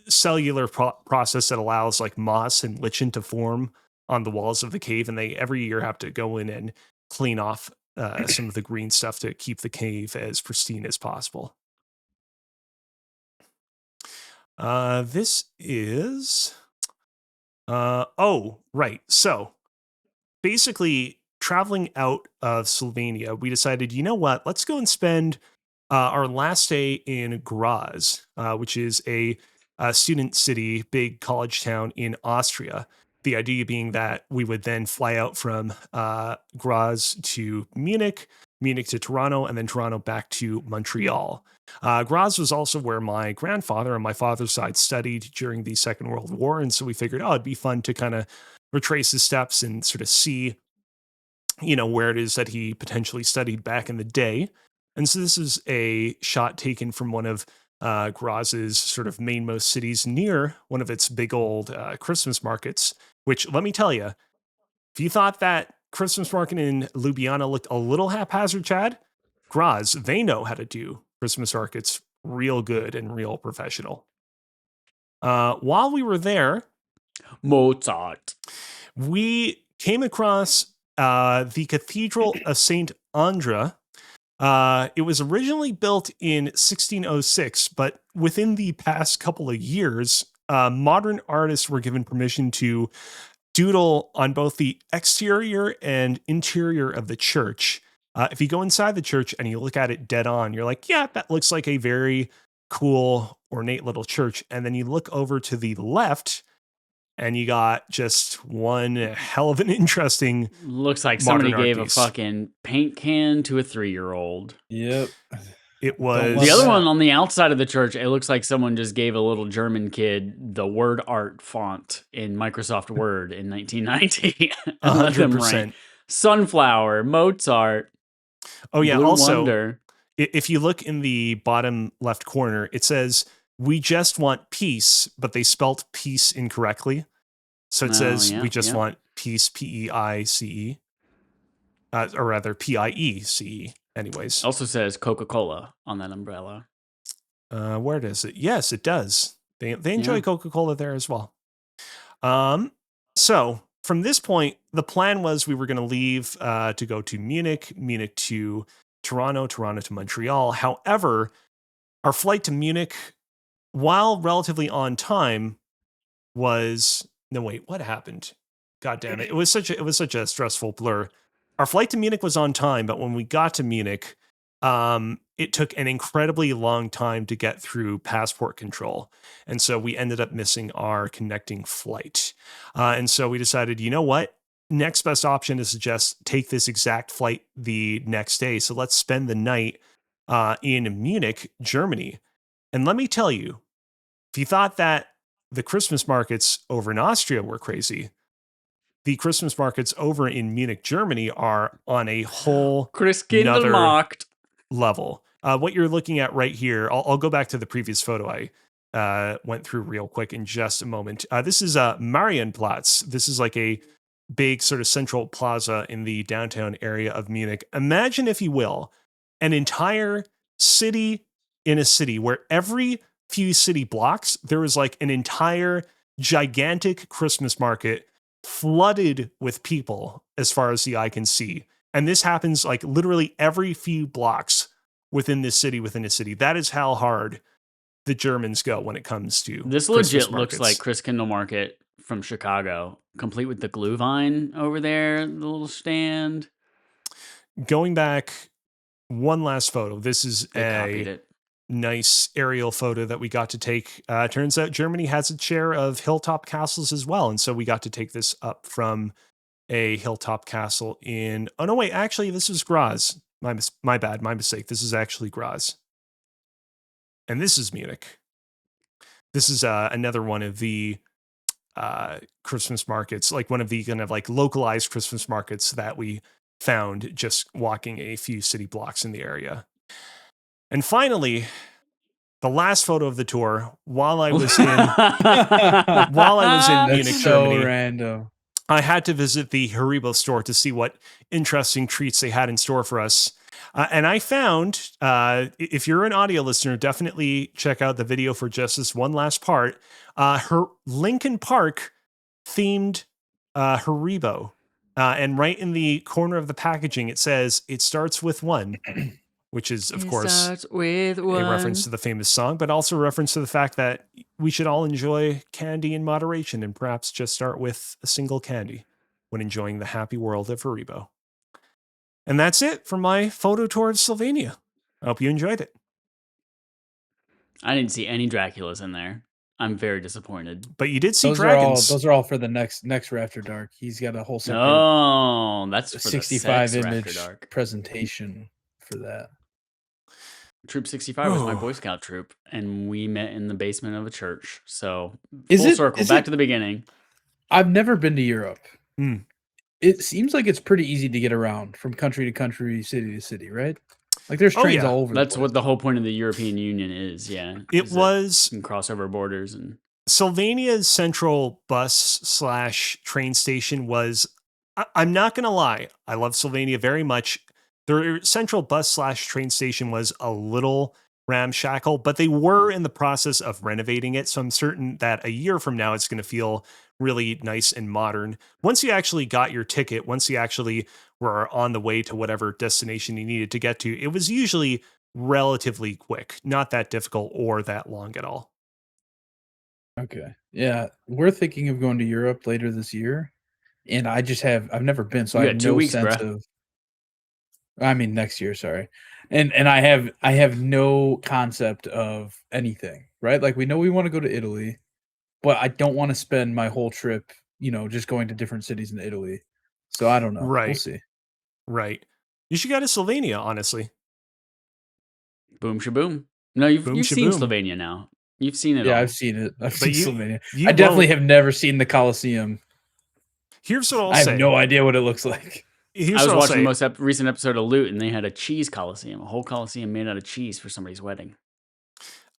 cellular process that allows like moss and lichen to form on the walls of the cave, and they every year have to go in and clean off some of the green stuff to keep the cave as pristine as possible. This is oh right, so basically traveling out of Slovenia, we decided, you know what, let's go and spend our last day in Graz, which is a student city, big college town in Austria. The idea being that we would then fly out from Graz to Munich, Munich to Toronto, and then Toronto back to Montreal. Graz was also where my grandfather on my father's side studied during the Second World War. And so we figured, oh, it'd be fun to kind of retrace his steps and sort of see, where it is that he potentially studied back in the day. And so this is a shot taken from one of Graz's sort of mainmost cities near one of its big old Christmas markets, which let me tell you, if you thought that Christmas market in Ljubljana looked a little haphazard, Chad, Graz, they know how to do Christmas markets real good and real professional. While we were there, Mozart. we came across the Cathedral of St. Andra. It was originally built in 1606, but within the past couple of years, modern artists were given permission to doodle on both the exterior and interior of the church. If you go inside the church and you look at it dead on, you're like, yeah, that looks like a very cool, ornate little church. And then you look over to the left, and you got just one hell of an interesting. Looks like somebody gave piece. a fucking paint can to a 3-year-old. Yep. It was the other one on the outside of the church. It looks like someone just gave a little German kid the word art font in Microsoft Word in 1990. 100%. Sunflower, Mozart. Oh yeah. Blue Also, Wonder. If you look in the bottom left corner, it says, "We just want peace," but they spelt peace incorrectly. So it says, "We just want peace," P-E-I-C-E, or rather P-I-E-C-E. Anyways, Also says Coca-Cola on that umbrella. Where does it? Yes, it does. They enjoy Coca-Cola there as well. So from this point, the plan was we were going to leave to go to Munich, Munich to Toronto, Toronto to Montreal. However, our flight to Munich, while relatively on time, was what happened? God damn it! It was such a stressful blur. Our flight to Munich was on time, but when we got to Munich, it took an incredibly long time to get through passport control. And so we ended up missing our connecting flight. And so we decided, you know what? Next best option is to just take this exact flight the next day. So let's spend the night in Munich, Germany. And let me tell you, if you thought that the Christmas markets over in Austria were crazy, the Christmas markets over in Munich, Germany are on a whole Christkindlmarkt level. What you're looking at right here, I'll go back to the previous photo I went through real quick in just a moment. This is Marienplatz. This is like a big sort of central plaza in the downtown area of Munich. Imagine, if you will, an entire city in a city where every few city blocks, there is like an entire gigantic Christmas market flooded with people as far as the eye can see. And this happens like literally every few blocks within a city. That is how hard the Germans go when it comes to this. Christmas Legit markets. Looks like Christkindlmarkt from Chicago, complete with the glue vine over there, the little stand. Going back one last photo. This is a nice aerial photo that we got to take. Turns out Germany has its share of hilltop castles as well. And so we got to take this up from a hilltop castle in... Oh, no, wait. Actually, this is Graz. My bad. My mistake. This is actually Graz. And this is Munich. This is another one of the Christmas markets, like one of the kind of like localized Christmas markets that we found just walking a few city blocks in the area. And finally, the last photo of the tour, while I was in That's Munich, so Germany, random. I had to visit the Haribo store to see what interesting treats they had in store for us. And I found, if you're an audio listener, definitely check out the video for just this one last part. Her Lincoln Park themed Haribo. And right in the corner of the packaging, it says, "It starts with one," which is, of course, with a reference to the famous song, but also a reference to the fact that we should all enjoy candy in moderation and perhaps just start with a single candy when enjoying the happy world of Haribo. And that's it for my photo tour of Slovenia. I hope you enjoyed it. I didn't see any Draculas in there. I'm very disappointed. But you did see Those dragons. are all for the next RAFter Dark. He's got a whole separate No, that's for 65 the image Raptor Dark. presentation for that. Troop 65 was my Boy Scout troop, and we met in the basement of a church. So Is full it- circle, is back it- to the beginning. I've never been to Europe. Hmm. It seems like it's pretty easy to get around from country to country, city to city, right? Like there's Oh, trains yeah. all over. That's the what the whole point of the European Union is. Yeah, It is that was you can cross over borders and Slovenia's central bus / train station was, I'm not going to lie, I love Slovenia very much. Their central bus / train station was a little ramshackle, but they were in the process of renovating it. So I'm certain that a year from now, it's going to feel really nice and modern. Once you actually got your ticket, once you actually were on the way to whatever destination you needed to get to, it was usually relatively quick, not that difficult or that long at all. Okay. Yeah, we're thinking of going to Europe later this year, and I've never been, so You I got have 2 no weeks, sense bruh. of. I mean, next year, sorry, and I have no concept of anything, right? Like we know we want to go to Italy, but I don't want to spend my whole trip, just going to different cities in Italy. So I don't know. We'll Right. see. Right. You should go to Slovenia, honestly. Boom shaboom. No, you've Boom seen shaboom. Slovenia now. You've seen it Yeah, all. I've seen it. I've But seen Slovenia. you I definitely won't- have never seen the Colosseum. Here's what I'll I have say. no idea what it looks like. Here's I was what I'll watching say. the most recent episode of Loot, and they had a cheese coliseum, a whole coliseum made out of cheese for somebody's wedding.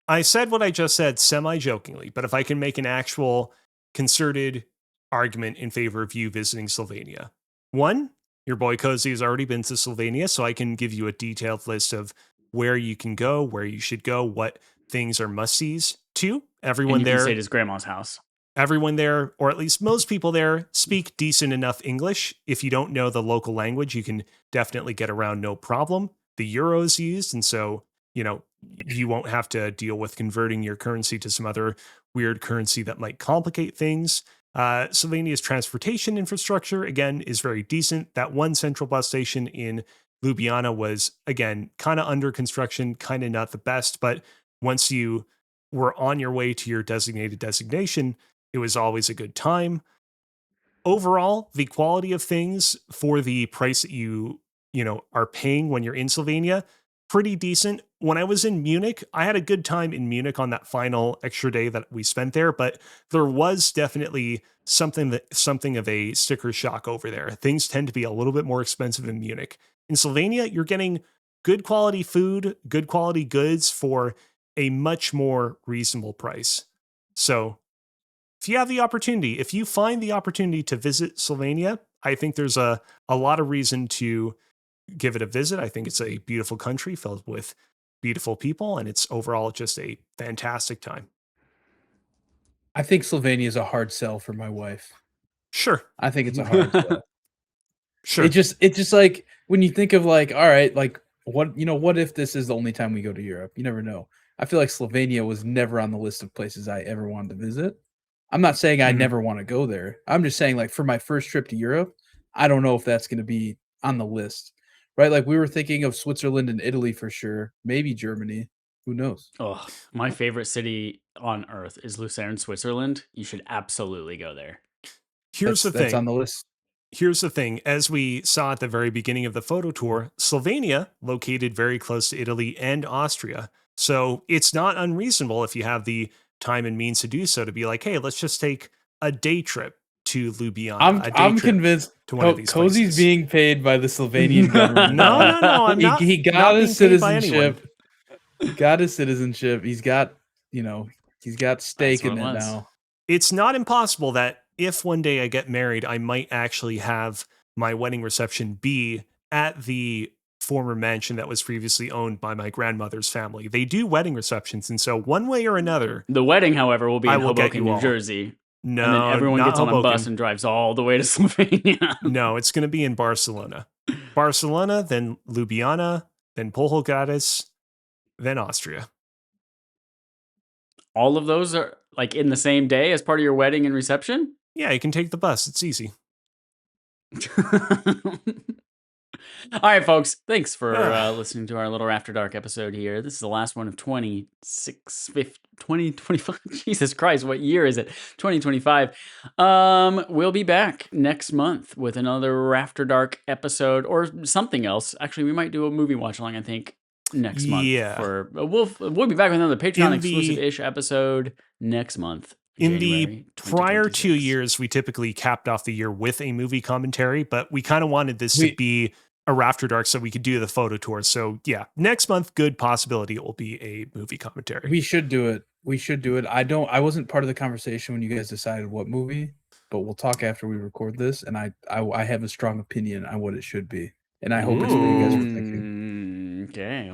I said what I just said semi-jokingly, but if I can make an actual concerted argument in favor of you visiting Slovenia. One, your boy Kozi has already been to Slovenia, so I can give you a detailed list of where you can go, where you should go, what things are must-sees. Two, And everyone you can stay there, at his grandma's house. everyone there, or at least most people there, speak decent enough English. If you don't know the local language, you can definitely get around no problem. The euro is used, and so, you won't have to deal with converting your currency to some other weird currency that might complicate things. Slovenia's transportation infrastructure, again, is very decent. That one central bus station in Ljubljana was, again, kind of under construction, kind of not the best, but once you were on your way to your designated destination, it was always a good time. Overall, the quality of things for the price that you are paying when you're in Slovenia, pretty decent. When I was in Munich, I had a good time in Munich on that final extra day that we spent there, but there was definitely something of a sticker shock over there. Things tend to be a little bit more expensive in Munich. In Slovenia, you're getting good quality food, good quality goods for a much more reasonable price. So if you have the opportunity, if you find the opportunity to visit Slovenia, I think there's a lot of reason to give it a visit. I think it's a beautiful country filled with beautiful people, and it's overall just a fantastic time. I think Slovenia is a hard sell for my wife. Sure. I think it's a hard sell. Sure. It's just like when you think of like, all right, like what if this is the only time we go to Europe? You never know. I feel like Slovenia was never on the list of places I ever wanted to visit. I'm not saying I never want to go there. I'm just saying like for my first trip to Europe, I don't know if that's going to be on the list. Right? Like we were thinking of Switzerland and Italy for sure, maybe Germany. Who knows? Oh, my favorite city on earth is Lucerne, Switzerland. You should absolutely go there. Here's the That's thing. on the list. Here's the thing. As we saw at the very beginning of the photo tour, Slovenia, located very close to Italy and Austria. So it's not unreasonable if you have the time and means to do so, to be like, hey, let's just take a day trip to Ljubljana. I'm convinced to one of these Kozi's places. being paid by the Slovenian government. No, I'm not. He got not his being paid by anyone. citizenship. Got his citizenship. He's got, he's got stake in it now. It's not impossible that if one day I get married, I might actually have my wedding reception be at the former mansion that was previously owned by my grandmother's family. They do wedding receptions, and so one way or another, The wedding, however, will be in Hoboken, New all. Jersey. No, and then everyone not gets on Hoboken. a bus and drives all the way to Slovenia. No, it's going to be in Barcelona. Barcelona, then Ljubljana, then Polhogradec, then Austria. All of those are like in the same day as part of your wedding and reception? Yeah, you can take the bus. It's easy. All right, folks. Thanks for listening to our little After Dark episode here. This is the last one of 2025. Jesus Christ, what year is it? 2025. We'll be back next month with another After Dark episode or something else. Actually, we might do a movie watch along, I think, next month. Yeah. We'll be back with another Patreon exclusive-ish episode next month. In the prior 2 years, we typically capped off the year with a movie commentary, but we kind of wanted this to be a Rafter Dark so we could do the photo tour. So yeah, next month, good possibility it will be a movie commentary. We should do it. I wasn't part of the conversation when you guys decided what movie, but we'll talk after we record this. And I have a strong opinion on what it should be. And I hope it's what you guys are thinking. Okay.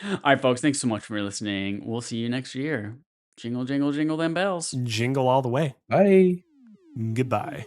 All right, folks. Thanks so much for listening. We'll see you next year. Jingle, jingle, jingle them bells. Jingle all the way. Bye. Goodbye.